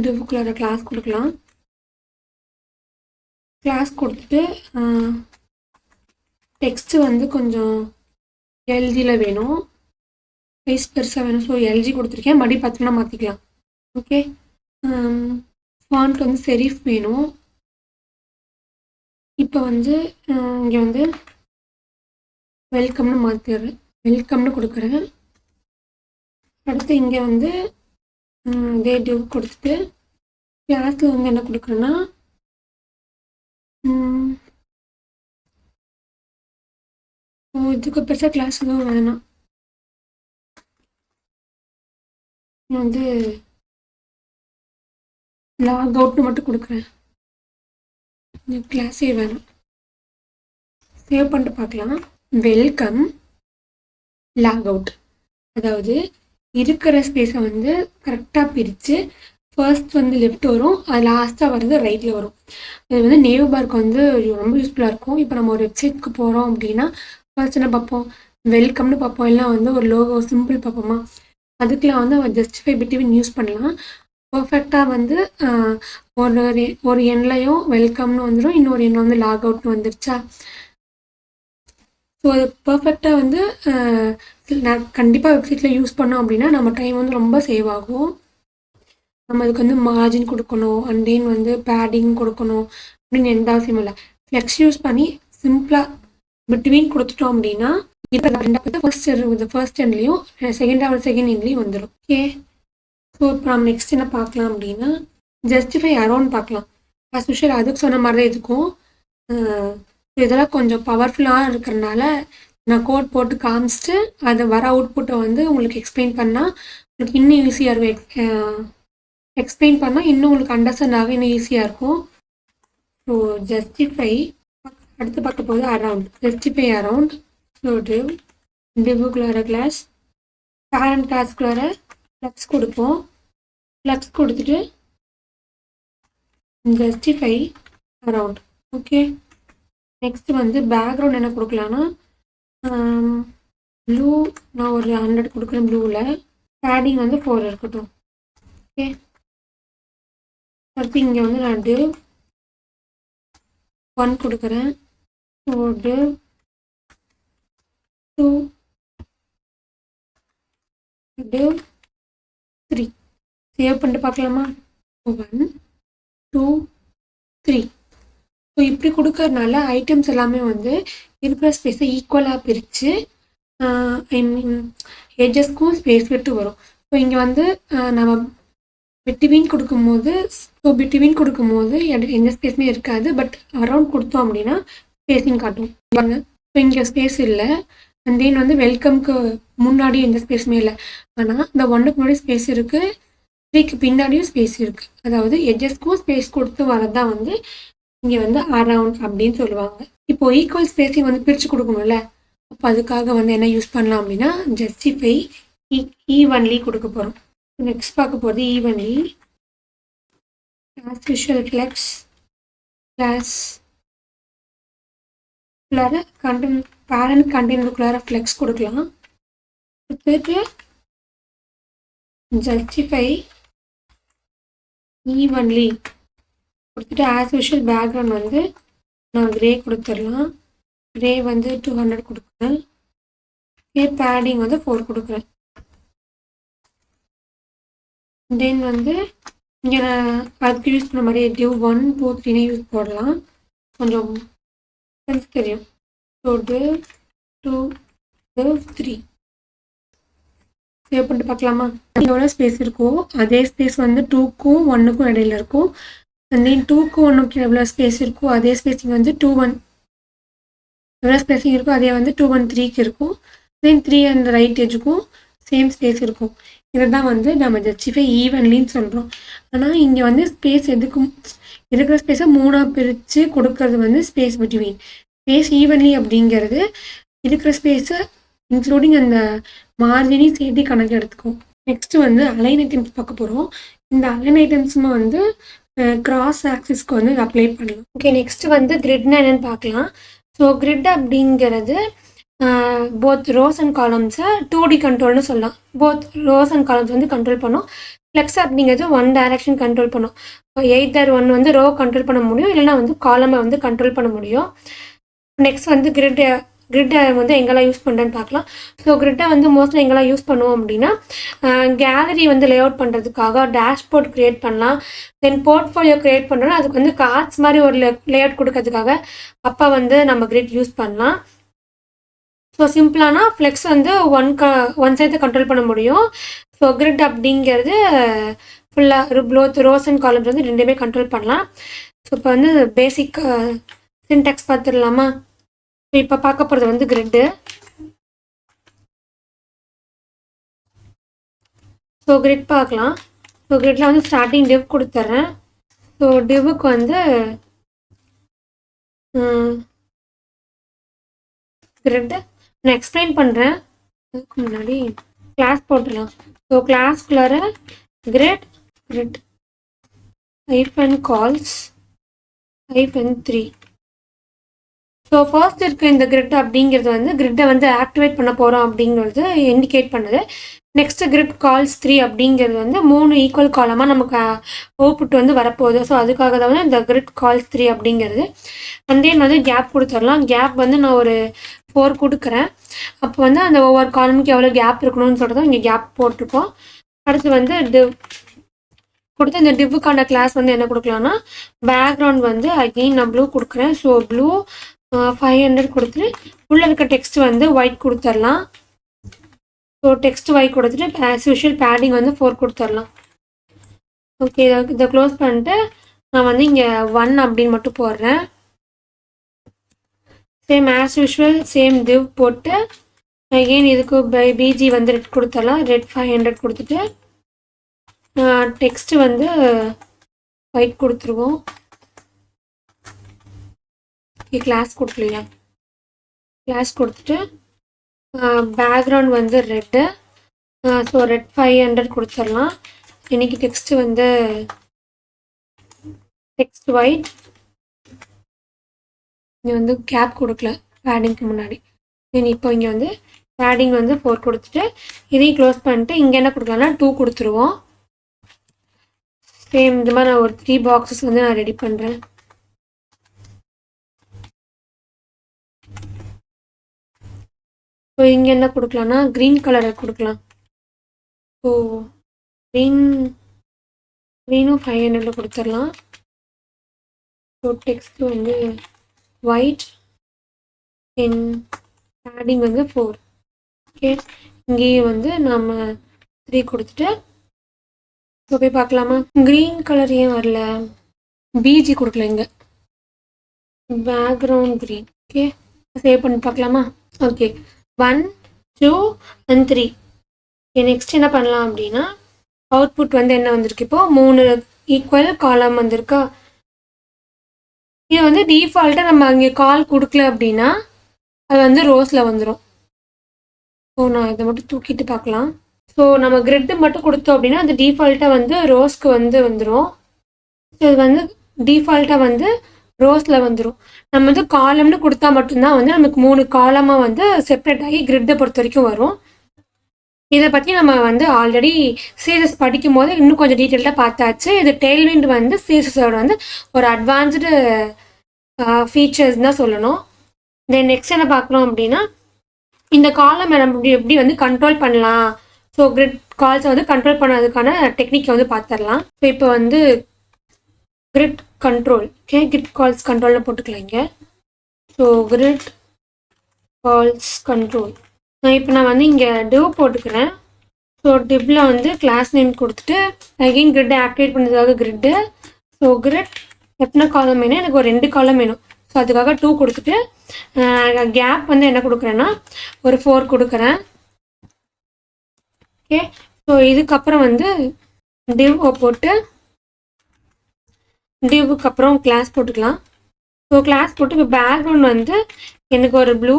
டிவ்வுக்குள்ளார கிளாஸ் கொடுக்கலாம். கிளாஸ் கொடுத்துட்டு டெக்ஸ்ட்டு வந்து கொஞ்சம் எல்ஜியில் வேணும், சைஸ் பெருசாக வேணும். ஸோ எல்ஜி கொடுத்துருக்கேன். மறுபடி பார்த்தீங்கன்னா மாற்றிக்கலாம். ஓகே, ஃபாண்ட் வந்து செரிஃப் வேணும். இப்போ வந்து இங்கே வந்து வெல்கம்னு மாற்றிடுறேன். வெல்கம்னு கொடுக்குறேன். அடுத்து இங்கே வந்து இதே டிவ் கொடுத்துட்டு கிளாஸில் வந்து என்ன கொடுக்குறேன்னா இதுக்கு பெருசாக கிளாஸ் எதுவும் வேணாம். வந்து லாக் அவுட்னு மட்டும் கொடுக்குறேன். கிளாஸே வேணும். சேவ் பண்ணிட்டு பார்க்கலாம். Welcome log out. அதாவது இருக்கிற ஸ்பேஸை வந்து கரெக்டாக பிரித்து ஃபர்ஸ்ட் வந்து லெஃப்ட் வரும், அது லாஸ்ட்டாக வர்றது ரைட்டில் வரும். இது வந்து நேவ் பார்க்கு வந்து ரொம்ப யூஸ்ஃபுல்லாக இருக்கும். இப்போ நம்ம ஒரு வெப்சைட்க்கு போகிறோம் அப்படின்னா ஃபர்ஸ்ட் என்ன பார்ப்போம், வெல்கம்னு பார்ப்போம். எல்லாம் வந்து ஒரு லோகோ சிம்பிள் பார்ப்போமா, அதுக்கெலாம் வந்து அவன் ஜஸ்டிஃபை பிட்வீன் யூஸ் பண்ணலாம். பர்ஃபெக்டாக வந்து ஒரு எண்லையும் வெல்கம்னு வந்துடும், இன்னொரு எண்ணில் வந்து லாக் அவுட்னு வந்துருச்சா. ஸோ அது பர்ஃபெக்டாக வந்து நான் கண்டிப்பாக வெப்சைட்டில் யூஸ் பண்ணோம் அப்படின்னா நம்ம டைம் வந்து ரொம்ப சேவ் ஆகும். நம்ம அதுக்கு வந்து மார்ஜின் கொடுக்கணும், அண்ட் தென் வந்து பேடிங் கொடுக்கணும் அப்படின்னு எந்த அவசியம் இல்லை. ஃப்ளெக்ஸ் யூஸ் பண்ணி சிம்பிளாக பிட்வீன் கொடுத்துட்டோம் அப்படின்னா இப்போ ஃபர்ஸ்ட் எண்ட்லேயும் செகண்ட் எண்ட்லேயும் வந்துடும். ஓகே, ஸோ இப்போ நம்ம நெக்ஸ்ட் என்ன பார்க்கலாம் அப்படின்னா ஜஸ்டிஃபை அரௌண்ட் பார்க்கலாம். ஆஸ் யூஷுவல் அதுக்கு சொன்ன மாதிரி தான் இதுக்கும். இதெல்லாம் கொஞ்சம் பவர்ஃபுல்லாக இருக்கிறனால நான் கோட் போட்டு காமிச்சிட்டு அதை வர அவுட்புட்டை வந்து உங்களுக்கு எக்ஸ்பிளைன் பண்ணால் உங்களுக்கு இன்னும் ஈஸியாக இருக்கும். எக்ஸ்பிளைன் பண்ணால் இன்னும் உங்களுக்கு அண்டர்ஸ்டாண்ட் ஆக இன்னும் ஈஸியாக இருக்கும். ஸோ ஜஸ்டிஃபை அடுத்து பார்க்க போது அரவுண்ட். Justify around. ஸோ டிவுக்குள்ளார கிளாஸ் பேரண்ட் கிளாஸ்க்குள்ளார ஃப்ளக்ஸ் கொடுப்போம். ஃப்ளக்ஸ் கொடுத்துட்டு ஜஸ்டிஃபை அரவுண்ட். ஓகே, நெக்ஸ்ட் வந்து பேக்ரவுண்ட் என்ன கொடுக்கலான்னா ப்ளூ, நான் ஒரு 100 கொடுக்குறேன் ப்ளூவில். பேடிங் வந்து 4 இருக்கட்டும். ஓகே, அடுத்து இங்கே வந்து நான் div 1 கொடுக்குறேன். ஸோ div 2, div 3 சேவ் பண்ணிட்டு பார்க்கலாமா. 1 2 3. ஸோ இப்படி கொடுக்கறதுனால ஐட்டம்ஸ் எல்லாமே வந்து இருக்கிற ஸ்பேஸை ஈக்குவலாக பிரித்து ஐ மீன் எட்ஜஸ்க்கும் ஸ்பேஸ் விட்டு வரும். ஸோ இங்கே வந்து நம்ம பிட்வீன் கொடுக்கும்போது எந்த ஸ்பேஸுமே இருக்காது. பட் அரவுண்ட் கொடுத்தோம் அப்படின்னா ஸ்பேஸிங் காட்டும். ஸோ இங்கே ஸ்பேஸ் இல்லை, அண்ட் தென் வந்து வெல்கம்க்கு முன்னாடி எந்த ஸ்பேஸுமே இல்லை. ஆனால் இந்த 1க்கு முன்னாடி ஸ்பேஸ் இருக்குது, 3க்கு பின்னாடியும் ஸ்பேஸ் இருக்குது. அதாவது எட்ஜஸ்க்கும் ஸ்பேஸ் கொடுத்து வரது தான் வந்து இங்கே வந்து அரவுண்ட் அப்படின்னு சொல்லுவாங்க. இப்போ ஈக்குவல் ஸ்பேஸையும் வந்து பிரித்து கொடுக்கணும்ல, அப்போ அதுக்காக வந்து என்ன யூஸ் பண்ணலாம் அப்படின்னா ஜஸ்டிஃபை ஈவன்லி கொடுக்க போகிறோம். நெக்ஸ்ட் பார்க்க போகிறது evenly. As usual flex class parent கண்டெய்னருக்குள்ளார ஃப்ளெக்ஸ் கொடுக்கலாம். கொடுத்துட்டு ஜஸ்டிஃபை ஈவன்லி கொடுத்துட்டு ஆஸ் யூஷுவல் பேக்ரவுண்ட் வந்து நான் கிரே கொடுத்துடலாம். கிரே வந்து 200 கொடுக்குறேன். பேடிங் வந்து 4 கொடுக்குறேன். தென் வந்து இங்கே நான் அதுக்கு யூஸ் பண்ண மாதிரி div 1 2 3 யூஸ் போடலாம், கொஞ்சம் சென்ஸ் தெரியும். ஸோ div 2 div 3 சேவ் பண்ணிட்டு பார்க்கலாமா. எவ்வளோ ஸ்பேஸ் இருக்கோ அதே ஸ்பேஸ் வந்து 2க்கும் 1க்கும் இடையில இருக்கும். அண்ட் தென் 2க்கு 1க்கு எவ்வளோ ஸ்பேஸ் இருக்கோ அதே ஸ்பேஸிங் வந்து 2 1 எவ்வளோ ஸ்பேஸிங் இருக்கோ அதே வந்து 2 1 3க்கு இருக்கும். தென் 3 அந்த ரைட் எஜுக்கும் சேம் ஸ்பேஸ் இருக்கும். இதை தான் வந்து நம்ம ஜஸ்டிஃபை ஈவன்லின்னு சொல்கிறோம். ஆனால் இங்கே வந்து ஸ்பேஸ் எதுக்கும் இருக்கிற ஸ்பேஸை 3ஆக பிரித்து கொடுக்கறது வந்து ஸ்பேஸ் பிட்வீன். ஸ்பேஸ் ஈவன்லி அப்படிங்கிறது இருக்கிற ஸ்பேஸை இன்க்ளூடிங் அந்த மார்ஜினையும் சேர்த்து கணக்கு எடுத்துக்கும். நெக்ஸ்ட் வந்து அலைன் ஐட்டம்ஸ் பார்க்க போகிறோம். இந்த அலைன் ஐட்டம்ஸுமே வந்து கிராஸ் ஆக்சிஸ்க்கு வந்து அப்ளை பண்ணலாம். ஓகே, நெக்ஸ்ட் வந்து கிரிட்னா என்னன்னு பார்க்கலாம். ஸோ கிரிட் அப்படிங்கிறது போத் ரோஸ் அண்ட் காலம்ஸை 2D கண்ட்ரோல்னு சொல்லலாம். போத் ரோஸ் அண்ட் காலம்ஸ் வந்து கண்ட்ரோல் பண்ணும். ஃப்ளெக்ஸ் அப்படிங்கிறது 1 டைரக்ஷன் கண்ட்ரோல் பண்ணும். எய்தர் 1 வந்து ரோ கண்ட்ரோல் பண்ண முடியும், இல்லைனா வந்து காலமை வந்து கண்ட்ரோல் பண்ண முடியும். நெக்ஸ்ட் வந்து கிரிட்டை வந்து எங்கெல்லாம் யூஸ் பண்ணுறேன்னு பார்க்கலாம். ஸோ கிரிட்டை வந்து மோஸ்ட்லி எங்கெல்லாம் யூஸ் பண்ணுவோம் அப்படின்னா கேலரி வந்து லே அவுட் பண்ணுறதுக்காக டேஷ்போர்ட் க்ரியேட் பண்ணலாம். தென் போர்ட்ஃபோலியோ க்ரியேட் பண்ணுறோன்னா அதுக்கு வந்து கார்ட்ஸ் மாதிரி ஒரு லே அவுட் கொடுக்கறதுக்காக அப்போ வந்து நம்ம கிரிட் யூஸ் பண்ணலாம். ஸோ ஸோ சிம்பிளானா ஃப்ளெக்ஸ் வந்து ஒன் சைடு கண்ட்ரோல் பண்ண முடியும். ஸோ கிரிட் அப்படிங்கிறது ஃபுல்லாக ரோஸ் அண்ட் காலம்ஸ் வந்து ரெண்டுமே கண்ட்ரோல் பண்ணலாம். ஸோ இப்போ வந்து பேசிக் சின்டெக்ஸ் பார்த்துடலாமா? ஸோ இப்போ பார்க்க போகிறது வந்து கிரிட்டு. ஸோ கிரிட் பார்க்கலாம். ஸோ கிரிட்டில் வந்து ஸ்டார்டிங் டிவ் கொடுத்துட்றேன். ஸோ டிவ்வுக்கு வந்து கிரிட் நான் எக்ஸ்பிளைன் பண்ணுறேன். அதுக்கு முன்னாடி கிளாஸ் போட்டுடலாம். ஸோ கிளாஸ்குள்ளார கிரிட் -calls -3. ஸோ ஃபர்ஸ்ட் இருக்க இந்த கிரிட் அப்படிங்கிறது வந்து கிரிட்டை வந்து ஆக்டிவேட் பண்ண போகிறோம் அப்படிங்கிறது இண்டிகேட் பண்ணுது. நெக்ஸ்ட் கிரிட் கால்ஸ் 3 அப்படிங்கிறது வந்து 3 ஈக்குவல் காலமாக நமக்கு அவுட்புட் வந்து வரப்போகுது. ஸோ அதுக்காக தான் வந்து இந்த கிரிட் கால்ஸ் 3 அப்படிங்கிறது. அண்ட் தென் வந்து கேப் கொடுத்துடலாம். கேப் வந்து நான் ஒரு 4 கொடுக்குறேன். அப்போ வந்து அந்த ஒவ்வொரு காலமுக்கு எவ்வளோ கேப் இருக்கணும்னு சொல்லிட்டு இங்கே கேப் போட்டிருக்கோம். அடுத்து வந்து டிவ் கொடுத்து இந்த டிவ்வுக்கான கிளாஸ் வந்து என்ன கொடுக்கலாம்னா பேக்ரவுண்ட் வந்து அகெயின் நான் ப்ளூ கொடுக்குறேன். ஸோ ப்ளூ 500 கொடுத்துட்டு உள்ளே இருக்க டெக்ஸ்ட் வந்து ஒயிட் கொடுத்துடலாம். ஸோ டெக்ஸ்ட் ஒயிட் கொடுத்துட்டு ஆஸ் யூஷுவல் பேடிங் வந்து 4 கொடுத்துடலாம். ஓகே, இதை க்ளோஸ் பண்ணிட்டு நான் வந்து இங்கே 1 அப்படின்னு மட்டும் போடுறேன். Same as usual same div போட்டு அகெயின் இதுக்கு பிஜி வந்து ரெட் கொடுத்துடலாம். ரெட் 500 கொடுத்துட்டு டெக்ஸ்ட் வந்து ஒயிட் கொடுத்துருவோம். கிளாஸ் கொடுக்கலையா? கிளாஸ் கொடுத்துட்டு பேக்ரவுண்ட் வந்து ரெட்டு. ஸோ ரெட் 500 கொடுத்துடலாம். இன்னைக்கு டெக்ஸ்ட் வந்து டெக்ஸ்ட் ஒயிட். இங்கே வந்து கேப் கொடுக்கல பேடிங்க்கு முன்னாடி. தென் இப்போ இங்கே வந்து பேடிங் வந்து 4 கொடுத்துட்டு இதையும் க்ளோஸ் பண்ணிட்டு இங்கே என்ன கொடுக்கலாம்னா 2 கொடுத்துருவோம். சேம் இந்த மாதிரி நான் ஒரு 3 பாக்ஸஸ் வந்து நான் ரெடி பண்ணுறேன். ஸோ இங்கே என்ன கொடுக்கலாம்னா க்ரீன் கலரை கொடுக்கலாம். ஸோ க்ரீனும் 500 கொடுத்துடலாம். ஸோ டெக்ஸ்ட் வந்து ஒயிட் என் பேடிங் வந்து 4. ஓகே, இங்கேயும் வந்து நம்ம 3 கொடுத்துட்டு ஸோ போய் பார்க்கலாமா? க்ரீன் கலர் ஏன் வரல? பிஜி கொடுக்கல இங்கே. Background green. ஓகே, சேவ் பண்ணி பார்க்கலாமா? Okay, 1 2 and 3. நெக்ஸ்ட் என்ன பண்ணலாம் அப்படின்னா அவுட்புட் வந்து என்ன வந்திருக்கு? இப்போ 3 ஈக்குவல் காலம் வந்திருக்கா? இது வந்து டிஃபால்ட்டாக நம்ம அங்கே கால் கொடுக்கல அப்படின்னா அது வந்து ரோஸில் வந்துடும். ஸோ நான் இதை மட்டும் தூக்கிட்டு பார்க்கலாம். ஸோ நம்ம கிரிட்டு மட்டும் கொடுத்தோம் அப்படின்னா அது டிஃபால்ட்டாக வந்து ரோஸ்க்கு வந்து வந்துடும். ஸோ இது வந்து டிஃபால்ட்டாக வந்து ரோஸில் வந்துடும். நம்ம வந்து காலம்னு கொடுத்தா மட்டும்தான் வந்து நமக்கு 3 காலமாக வந்து செப்பரேட் ஆகி கிரிட்டை பொறுத்த வரைக்கும் வரும். இதை பற்றி நம்ம வந்து ஆல்ரெடி சிஎஸ்எஸ் படிக்கும் போது இன்னும் கொஞ்சம் டீட்டெயில்டாக பார்த்தாச்சு. இது டெய்ல்விண்ட் வந்து சிஎஸ்எஸோட வந்து ஒரு அட்வான்ஸ்டு ஃபீச்சர்ஸ் தான் சொல்லணும். தென் நெக்ஸ்ட் என்ன பார்க்குறோம் அப்படின்னா இந்த காலம் நம்ம எப்படி வந்து கண்ட்ரோல் பண்ணலாம். ஸோ கிரிட் கால்ஸை வந்து கண்ட்ரோல் பண்ணதுக்கான டெக்னிக்கை வந்து பார்த்துடலாம். ஸோ இப்போ வந்து grid control. Okay, grid calls கண்ட்ரோலில் போட்டுக்கலாம் இங்கே. So grid calls control. இப்போ நான் வந்து இங்கே டிவ் போட்டுக்கிறேன். ஸோ டிவ்வில் வந்து கிளாஸ் நேம் கொடுத்துட்டு அகெயின் கிரிட்டை ஆக்டிவேட் பண்ணுறதுக்காக கிரிட்டு. ஸோ கிரிட் எத்தனை காலம் வேணும்? எனக்கு ஒரு 2 காலம் வேணும். ஸோ அதுக்காக 2 கொடுத்துட்டு கேப் வந்து என்ன கொடுக்குறேன்னா ஒரு 4 கொடுக்குறேன். ஓகே, ஸோ இதுக்கப்புறம் வந்து டிவ் போட்டு டிவ்வுக்கு அப்புறம் கிளாஸ் போட்டுக்கலாம். ஸோ கிளாஸ் போட்டு இப்போ பேக்ரவுண்ட் வந்து எனக்கு ஒரு ப்ளூ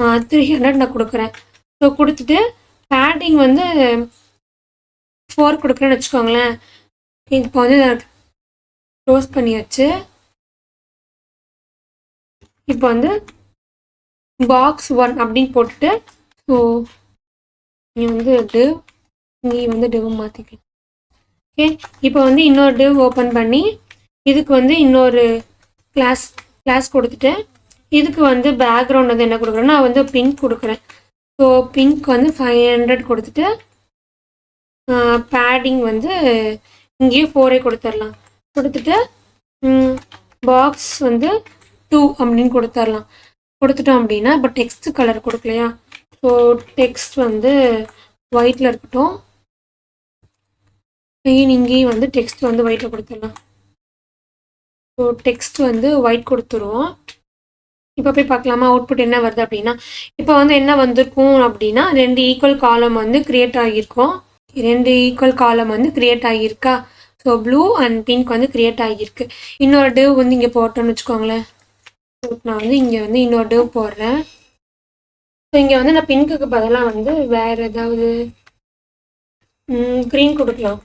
300 நான் கொடுக்குறேன். ஸோ கொடுத்துட்டு பேடிங் வந்து 4 கொடுக்குறேன்னு வச்சுக்கோங்களேன். இப்போ வந்து க்ளோஸ் பண்ணியாச்சு. இப்போ வந்து பாக்ஸ் 1 அப்படின்னு போட்டுட்டு ஸோ நீ வந்து டிவ் நீ வந்து டிவ் மாற்றிக்கலாம். ஓகே, இப்போ வந்து இன்னொரு டிவ் ஓப்பன் பண்ணி இதுக்கு வந்து இன்னொரு கிளாஸ் கொடுத்துட்டு இதுக்கு வந்து பேக்ரவுண்ட் வந்து என்ன கொடுக்குறேன்னா நான் வந்து பிங்க் கொடுக்குறேன். ஸோ பிங்க் வந்து 500 கொடுத்துட்டு பேடிங் வந்து இங்கேயும் 4 கொடுத்துடலாம். கொடுத்துட்டு பாக்ஸ் வந்து 2 அப்படின்னு கொடுத்துடலாம். கொடுத்துட்டோம் அப்படின்னா இப்போ டெக்ஸ்ட் கலர் கொடுக்கலையா, ஸோ டெக்ஸ்ட் வந்து ஒயிட்டில் இருக்கட்டும். இங்கேயும் வந்து டெக்ஸ்ட் வந்து ஒயிட்டில் கொடுத்துடலாம். ஸோ டெக்ஸ்ட் வந்து ஒயிட் கொடுத்துருவோம். இப்போ போய் பார்க்கலாமா அவுட்புட் என்ன வருது அப்படின்னா. இப்போ வந்து என்ன வந்திருக்கும் அப்படின்னா 2 ஈக்குவல் காலம் வந்து கிரியேட் ஆகியிருக்கும். 2 ஈக்குவல் காலம் வந்து கிரியேட் ஆகியிருக்கா. ஸோ ப்ளூ அண்ட் பிங்க் வந்து கிரியேட் ஆகியிருக்கு. இன்னொரு டிவ் வந்து இங்கே போட்டோன்னு வச்சுக்கோங்களேன். நான் வந்து இங்கே வந்து இன்னொரு டிவ் போடுறேன். ஸோ இங்கே வந்து நான் பிங்க்குக்கு பதிலாக வந்து வேறு ஏதாவது க்ரீன் கொடுக்கலாம்.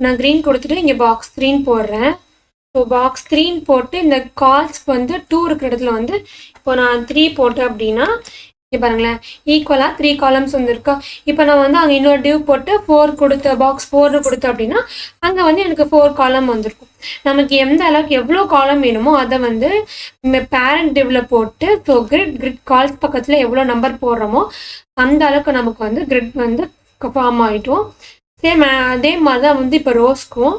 நான் க்ரீன் கொடுத்துட்டு இங்கே பாக்ஸ் க்ரீன் போடுறேன். ஸோ பாக்ஸ் 3 போட்டு இந்த கால்ஸ் வந்து 2 இருக்கிற இடத்துல வந்து இப்போ நான் 3 போட்டேன் அப்படின்னா இங்கே பாருங்களேன் ஈக்குவலாக 3 காலம்ஸ் வந்துருக்கா. இப்போ நான் வந்து அங்கே இன்னொரு டிவ் போட்டு 4 கொடுத்த பாக்ஸ் 4 கொடுத்தேன் அப்படின்னா அங்கே வந்து எனக்கு 4 காலம் வந்திருக்கும். நமக்கு எந்த அளவுக்கு எவ்வளோ காலம் வேணுமோ அதை வந்து பேரண்ட் டிவ்வில் போட்டு ஸோ கிரிட் கால்ஸ் பக்கத்தில் எவ்வளோ நம்பர் போடுறோமோ அந்த அளவுக்கு நமக்கு வந்து கிரிட் வந்து ஃபார்ம் ஆகிட்டோம். சேம் அதே மாதிரி தான் வந்து இப்போ ரோஸ்க்கும்.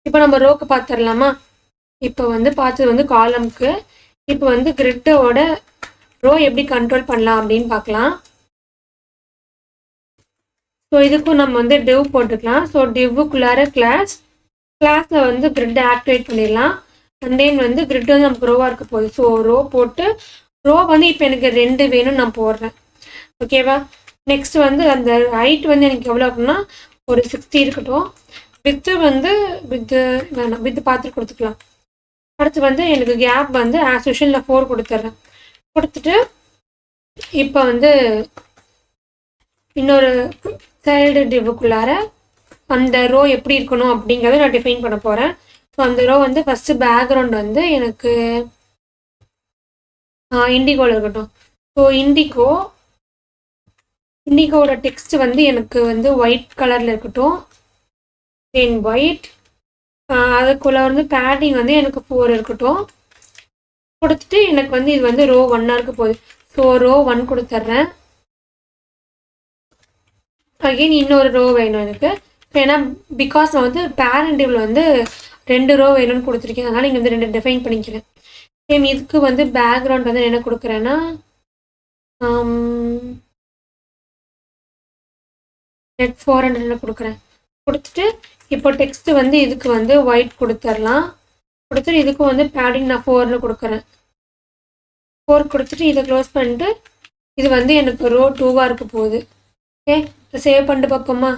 இப்போ நம்ம ரோக்கு பார்த்துடலாமா. இப்போ வந்து பார்த்தது வந்து காலம்க்கு. இப்போ வந்து கிரிட்டோட ரோ எப்படி கண்ட்ரோல் பண்ணலாம் அப்படின்னு பார்க்கலாம். ஸோ இதுக்கும் நம்ம வந்து டிவ் போட்டுக்கலாம். ஸோ டிவ்வுக்குள்ளார கிளாஸில் வந்து கிரிட்டை ஆக்டிவேட் பண்ணிடலாம். அண்ட் தென் வந்து கிரிட் வந்து நமக்கு ரோவாக இருக்க போகுது. ஸோ ரோ போட்டு ரோ வந்து இப்போ எனக்கு 2 வேணும்னு நான் போடுறேன். ஓகேவா. நெக்ஸ்ட் வந்து அந்த ஹைட் வந்து எனக்கு எவ்வளோ இருக்குன்னா ஒரு 60 இருக்கட்டும். வித்து வந்து வேணாம் வித்து பார்த்துட்டு கொடுத்துக்கலாம். அடுத்து வந்து எனக்கு கேப் வந்து ஆஸ் யூஷுவல் நான் 4 கொடுத்துட்றேன். கொடுத்துட்டு இப்போ வந்து இன்னொரு சைல்டு டிவ்வுக்குள்ளார அந்த ரோ எப்படி இருக்கணும் அப்படிங்கிறத நான் டிஃபைன் பண்ண போகிறேன். ஸோ அந்த ரோ வந்து ஃபஸ்ட்டு பேக்ரவுண்ட் வந்து எனக்கு இண்டிகோவில் இருக்கட்டும். ஸோ இண்டிகோவோட டெக்ஸ்ட் வந்து எனக்கு வந்து ஒயிட் கலரில் இருக்கட்டும். தென் ஒயிட் அதுக்குள்ளே வந்து பேடிங் வந்து எனக்கு 4 இருக்கட்டும். கொடுத்துட்டு எனக்கு வந்து இது வந்து ரோ 1 இருக்க போகுது. ஸோ ரோ 1 கொடுத்துட்றேன். அகெயின் இன்னொரு ரோ வேணும் எனக்கு. ஏன்னா பிகாஸ் நான் வந்து பேரண்டிவில் வந்து 2 ரோ வேணும்னு கொடுத்துருக்கேன். அதனால் இங்கே வந்து 2 டிஃபைன் பண்ணிக்கிறேன். சேம் இதுக்கு வந்து பேக்ரவுண்ட் வந்து என்ன கொடுக்குறேன்னா 400 கொடுக்குறேன். கொடுத்துட்டு இப்போ டெக்ஸ்ட் வந்து இதுக்கு வந்து ஒயிட் கொடுத்துடலாம். கொடுத்துட்டு இதுக்கும் வந்து பேடிங் நான் 4 கொடுக்குறேன். 4 கொடுத்துட்டு இதை க்ளோஸ் பண்ணிட்டு இது வந்து எனக்கு ரோ 2 இருக்க போகுது. ஓகே சேவ் பண்ணிட்டு பார்ப்போமா.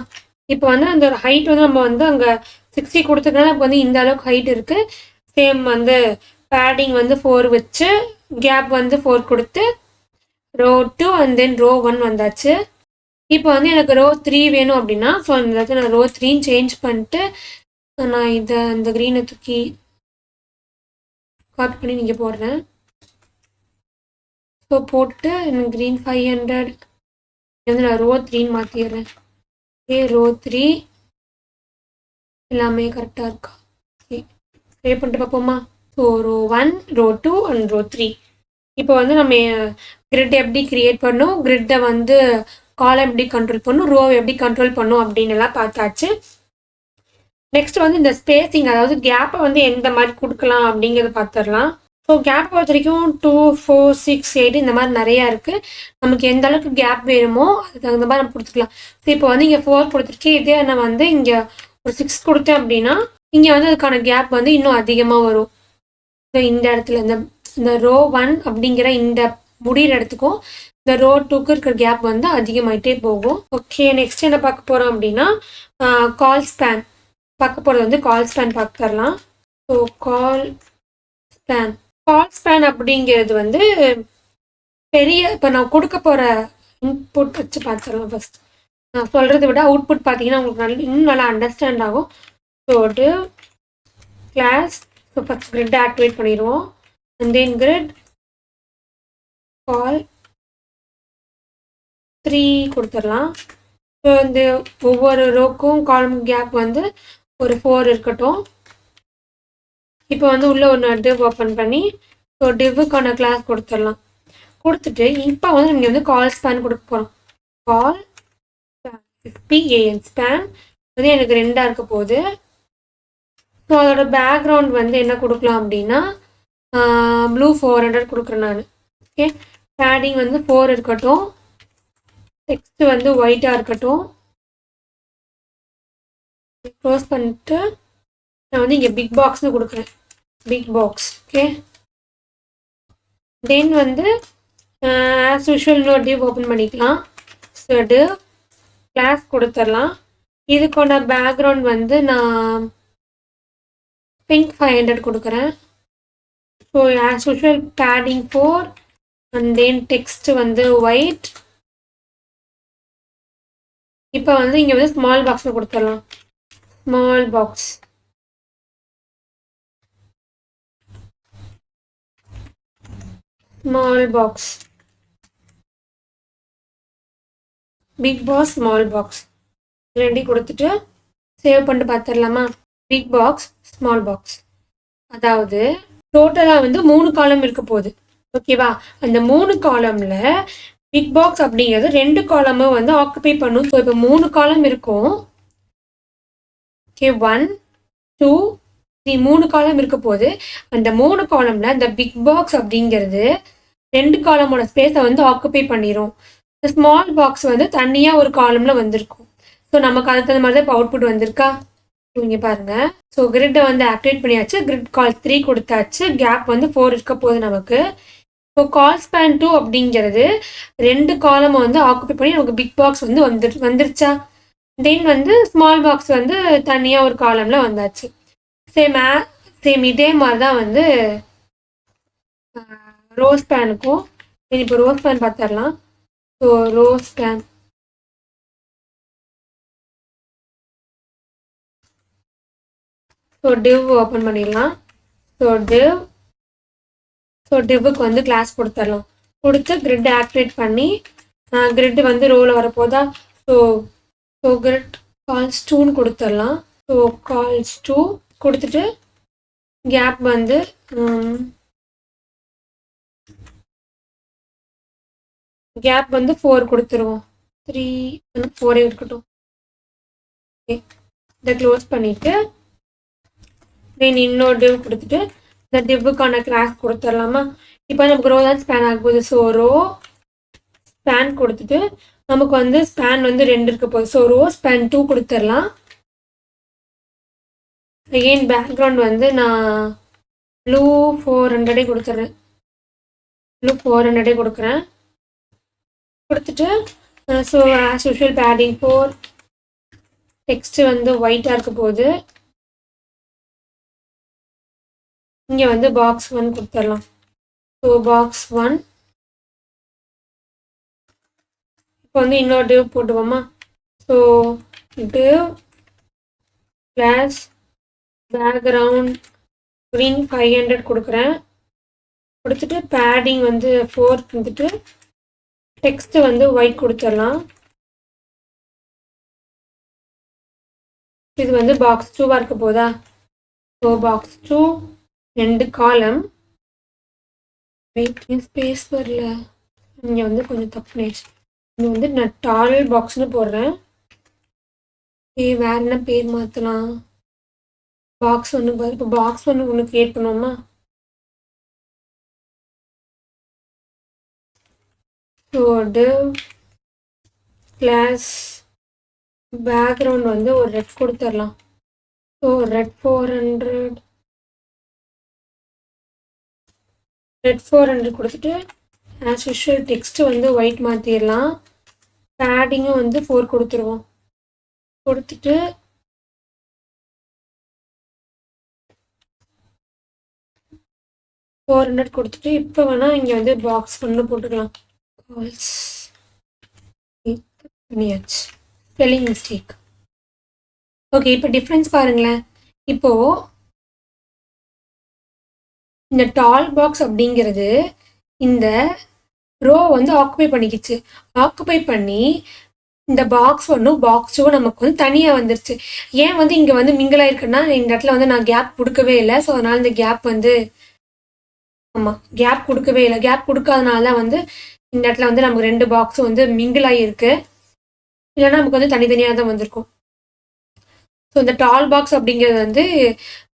இப்போ வந்து அந்த ஹைட் வந்து நம்ம வந்து அங்கே 60 கொடுத்துக்கனால இப்போ வந்து இந்த அளவுக்கு ஹைட் இருக்குது. சேம் வந்து பேடிங் வந்து 4 வச்சு கேப் வந்து 4 கொடுத்து ரோ 2 அண்ட் தென் ரோ 1 வந்தாச்சு. இப்போ வந்து எனக்கு ரோ 3 வேணும் அப்படின்னா ஸோ இந்த இடத்துல நான் ரோ 3 சேஞ்ச் பண்ணிட்டு நான் இதை இந்த க்ரீனை தூக்கி காப்பி பண்ணி நீங்கள் போடுறேன். ஸோ போட்டு எனக்கு க்ரீன் 500 வந்து நான் ரோ 3 மாற்றிடுறேன். ரோ 3 எல்லாமே கரெக்டாக இருக்கா. ஓகே சேவ் பண்ணிட்டு பார்ப்போமா. So row 1 row 2 and row 3. இப்போ வந்து நம்ம கிரிட் எப்படி கிரியேட் பண்ணோம், கிரிட்டை வந்து காலம் எப்படி கண்ட்ரோல் பண்ணும், ரோவை எப்படி கண்ட்ரோல் பண்ணும் அப்படின்னு எல்லாம் பார்த்தாச்சு. நெக்ஸ்ட் வந்து இந்த ஸ்பேசிங் அதாவது கேப்பை வந்து எந்த மாதிரி கொடுக்கலாம் அப்படிங்கிறத பார்த்துடலாம். ஸோ கேப் பொறுத்த வரைக்கும் 2, 4, 6, 8 இந்த மாதிரி நிறையா இருக்குது. நமக்கு எந்த அளவுக்கு கேப் வேணுமோ அதுக்கு தகுந்த மாதிரி நம்ம கொடுத்துக்கலாம். ஸோ இப்போ வந்து இங்கே 4 கொடுத்துருக்கேன். இதே நான் வந்து இங்கே ஒரு 6 கொடுத்தேன் அப்படின்னா இங்கே வந்து அதுக்கான கேப் வந்து இன்னும் அதிகமாக வரும். ஸோ இந்த இடத்துல இந்த ரோ 1 அப்படிங்கிற இந்த முடிகிற இடத்துக்கும் இந்த ரோ 2க்கு இருக்கிற கேப் வந்து அதிகமாகிட்டே போகும். ஓகே நெக்ஸ்ட் என்ன பார்க்க போகிறோம் அப்படின்னா கால் ஸ்பேன் பார்க்க போகிறது வந்து கால் ஸ்பேன் பார்த்துடலாம். ஸோ கால் ஸ்பேன் அப்படிங்கிறது வந்து பெரிய இப்போ நான் கொடுக்க போகிற இன்புட் வச்சு பார்த்துடலாம். ஃபர்ஸ்ட் நான் சொல்கிறத விட அவுட்புட் பார்த்தீங்கன்னா உங்களுக்கு இன்னும் நல்லா அண்டர்ஸ்டாண்ட் ஆகும். So class so first grid activate பண்ணிடுவோம். அண்ட் தென் கிரிட் கால் 3 கொடுத்துடலாம். ஸோ இந்த ஒவ்வொரு ரோக்கும் காலம் கேப் வந்து ஒரு 4 இருக்கட்டும். இப்போ வந்து உள்ள ஒரு டிவ் ஓப்பன் பண்ணி ஸோ டிவ்வுக்கான கிளாஸ் கொடுத்துடலாம். கொடுத்துட்டு இப்போ வந்து நீங்கள் வந்து கால் ஸ்பேன் கொடுக்க போகிறோம். கால் PAN ஸ்பேன் வந்து எனக்கு 2 இருக்க போகுது. ஸோ அதோட பேக்ரவுண்ட் வந்து என்ன கொடுக்கலாம் அப்படின்னா ப்ளூ 400 கொடுக்குறேன் நான். ஓகே, பேடிங் வந்து 4 இருக்கட்டும், டெக்ஸ்ட் வந்து ஒயிட்டாக இருக்கட்டும். க்ளோஸ் பண்ணிட்டு நான் வந்து இங்கே பிக் பாக்ஸ்னு கொடுக்குறேன், பிக் பாக்ஸ். ஓகே, தென் வந்து ஆஸ் யூஷுவல் இன்னொரு டிவ் ஓப்பன் பண்ணிக்கலாம். ஸோ டிவ் கிளாஸ் கொடுத்துடலாம். இதுக்கான பேக்ரவுண்ட் வந்து நான் பிங்க் 500 கொடுக்குறேன். So as usual padding 4 and then text வந்து ஒயிட். இப்போ வந்து இங்கே வந்து ஸ்மால் பாக்ஸில் கொடுத்துடலாம், small box. Small box, big box, small box ரெண்டையும் கொடுத்துட்டு சேவ் பண்ணிட்டு பார்த்துடலாமா? Big box, small box. அதாவது டோட்டலாக வந்து 3 காலம் இருக்க போகுது. ஓகேவா? அந்த 3 காலமில் பிக் பாக்ஸ் அப்படிங்கிறது 2 காலமும் வந்து ஆக்குபை பண்ணும். ஸோ இப்போ 3 காலம் இருக்கும். ஓகே, 1 2 3 3 காலம் இருக்க போது. அந்த 3 காலமில் இந்த பிக் பாக்ஸ் அப்படிங்கிறது 2 காலமோட ஸ்பேஸை வந்து ஆக்குபை பண்ணிடும். இந்த ஸ்மால் பாக்ஸ் வந்து தனியாக ஒரு காலமில் வந்திருக்கும். ஸோ நமக்கு அதுக்கு தகுந்த மாதிரி தான் இப்போ அவுட்புட் வந்திருக்கா? இங்கே பாருங்க. ஸோ கிரிட்டை வந்து ஆக்டிவேட் பண்ணியாச்சு, கிரிட் கால் 3 கொடுத்தாச்சு, கேப் வந்து 4 இருக்க போகுது நமக்கு. ஸோ கால் ஸ்பேன் 2 அப்படிங்கிறது 2 காலமை வந்து ஆக்குபை பண்ணி நமக்கு பிக் பாக்ஸ் வந்து வந்துருச்சா? தென் வந்து ஸ்மால் பாக்ஸ் வந்து தனியாக ஒரு காலமில் வந்தாச்சு. சேம் இதே மாதிரி தான் வந்து ரோஸ் பேனுக்கும். இப்போ ரோஸ் பேன் பார்த்துடலாம். So row span, so div open பண்ணிடலாம். ஸோ டிவ்வுக்கு வந்து கிளாஸ் கொடுத்துடலாம். கொடுத்து கிரிட் ஆக்டிவேட் பண்ணி கிரிட் வந்து ரோவில் வரப்போதா? ஸோ கிரிட் கால்ஸ் 2ன்னு கொடுத்துடலாம். ஸோ கால்ஸ் 2 கொடுத்துட்டு கேப் வந்து கேப் வந்து 4 கொடுத்துருவோம். 3 4 இருக்கட்டும். ஓகே, இதை க்ளோஸ் பண்ணிவிட்டு தென் இன்னொரு டிவ் கொடுத்துட்டு இந்த டிவ்வுக்கான கிளாஸ் கொடுத்துடலாமா? இப்போ நமக்கு ரோ தான் ஸ்பேன் ஆக போகுது. ஸோ ரோ ஸ்பேன் கொடுத்துட்டு நமக்கு வந்து ஸ்பேன் வந்து 2 இருக்க போகுது. ஸோ ரோ ஸ்பேன் 2 கொடுத்துடலாம். அகெயின் பேக்ரவுண்ட் வந்து நான் ப்ளூ 400 கொடுத்துட்றேன், ப்ளூ 400 கொடுக்குறேன். கொடுத்துட்டு so as usual padding 4, text வந்து ஒயிட்டாக இருக்க போகுது. இங்கே வந்து பாக்ஸ் 1 கொடுத்துடலாம். So box 1. இப்போ வந்து இன்னொரு டிவ் போட்டுவோமா? So div class background green 500 கொடுக்குறேன். கொடுத்துட்டு பேடிங் வந்து 4 கொடுத்துட்டு டெக்ஸ்ட் வந்து ஒயிட் கொடுத்துடலாம். இது வந்து பாக்ஸ் 2வாக இருக்க போதா? ஸோ பாக்ஸ் 2 2 காலம். வெயிட், ஸ்பேஸ் வரல, இங்கே வந்து கொஞ்சம் தப்புனேச்சு. இங்கே வந்து நான் டால் பாக்ஸ்னு போடுறேன். வேற என்ன பேர் மாற்றலாம்? பாக்ஸ் 1 பாரு. இப்போ பாக்ஸ் 1 ஒன்று கிரியேட் பண்ணுவோமா? ஸோ டிவ் கிளாஸ் பேக்ரவுண்ட் வந்து ஒரு ரெட் கொடுத்துடலாம். ஸோ ரெட் 400 கொடுத்துட்டு ஆஸ் யூஷுவல் டெக்ஸ்ட் வந்து ஒயிட் மாற்றிடலாம். பேடிங்கும் வந்து 4 கொடுத்துருவோம். கொடுத்துட்டு கொடுத்துட்டு இப்போ வேணால் இங்கே வந்து பாக்ஸ் 1 போட்டுக்கலாம். கால்ஸ் பண்ணியாச்சு, ஸ்பெல்லிங் மிஸ்டேக். ஓகே, இப்போ டிஃப்ரென்ஸ் பாருங்களேன். இப்போது இந்த டால் பாக்ஸ் அப்படிங்கிறது இந்த ரோ வந்து ஆக்குபை பண்ணிக்கிச்சு. ஆக்குபை பண்ணி இந்த பாக்ஸ் 1 பாக்ஸ் 2 நமக்கு வந்து தனியாக வந்துருச்சு. ஏன் வந்து இங்கே வந்து மிங்கிளாக இருக்குன்னா இந்த இடத்துல வந்து நான் கேப் கொடுக்கவே இல்லை. ஸோ அதனால் இந்த கேப் வந்து ஆமாம் கேப் கொடுக்கவே இல்லை. கேப் கொடுக்காதனால தான் வந்து இந்த இடத்துல வந்து நமக்கு 2 பாக்ஸும் வந்து மிங்கிளாகி இருக்குது. இல்லைன்னா நமக்கு வந்து தனித்தனியாக தான் வந்திருக்கும். ஸோ இந்த டால் பாக்ஸ் அப்படிங்கிறது வந்து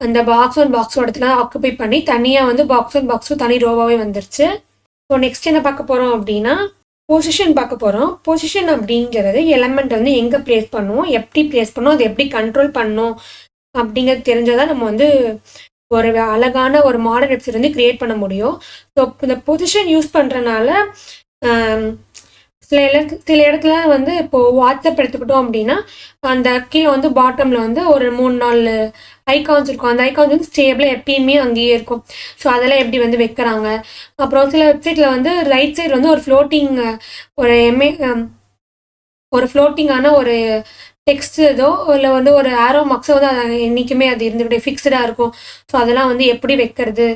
அந்த பாக்ஸ் ஒன் பாக்ஸோட இடத்துல ஆக்குபை பண்ணி தனியாக வந்து பாக்ஸ் ஒன் பாக்ஸும் தனி ரோவாகவே வந்துருச்சு. ஸோ நெக்ஸ்ட் என்ன பார்க்க போகிறோம் அப்படின்னா பொசிஷன் பார்க்க போகிறோம். பொசிஷன் அப்படிங்கிறது எலமெண்ட் வந்து எங்கே ப்ளேஸ் பண்ணுவோம், எப்படி ப்ளேஸ் பண்ணுவோம், அதை எப்படி கண்ட்ரோல் பண்ணணும் அப்படிங்கிறது தெரிஞ்சதான் நம்ம வந்து ஒரு அழகான ஒரு மாடர்ன் வெப்சைட் வந்து கிரியேட் பண்ண முடியும். ஸோ இந்த பொசிஷன் யூஸ் பண்ணுறனால சில இடத்துல வந்து இப்போது வாட்ஸ்அப் எடுத்துக்கிட்டோம் அப்படின்னா அந்த கீழே வந்து பாட்டமில் வந்து ஒரு 3-4 ஐகான்ஸ் இருக்கும். அந்த ஐகான்ஸ் வந்து ஸ்டேபிளாக எப்பயுமே அங்கேயே இருக்கும். ஸோ அதெல்லாம் எப்படி வந்து வைக்கிறாங்க. அப்புறம் சில வெப்சைட்டில் வந்து ரைட் சைடு வந்து ஒரு ஃப்ளோட்டிங் ஒரு ஃப்ளோட்டிங்கான ஒரு டெக்ஸ்ட் ஏதோ இல்லை வந்து ஒரு ஆரோ மார்க்ஸோ வந்து அது என்றைக்குமே அது இருந்துகிட்டே ஃபிக்ஸ்டாக இருக்கும். ஸோ அதெல்லாம் வந்து எப்படி வைக்கிறது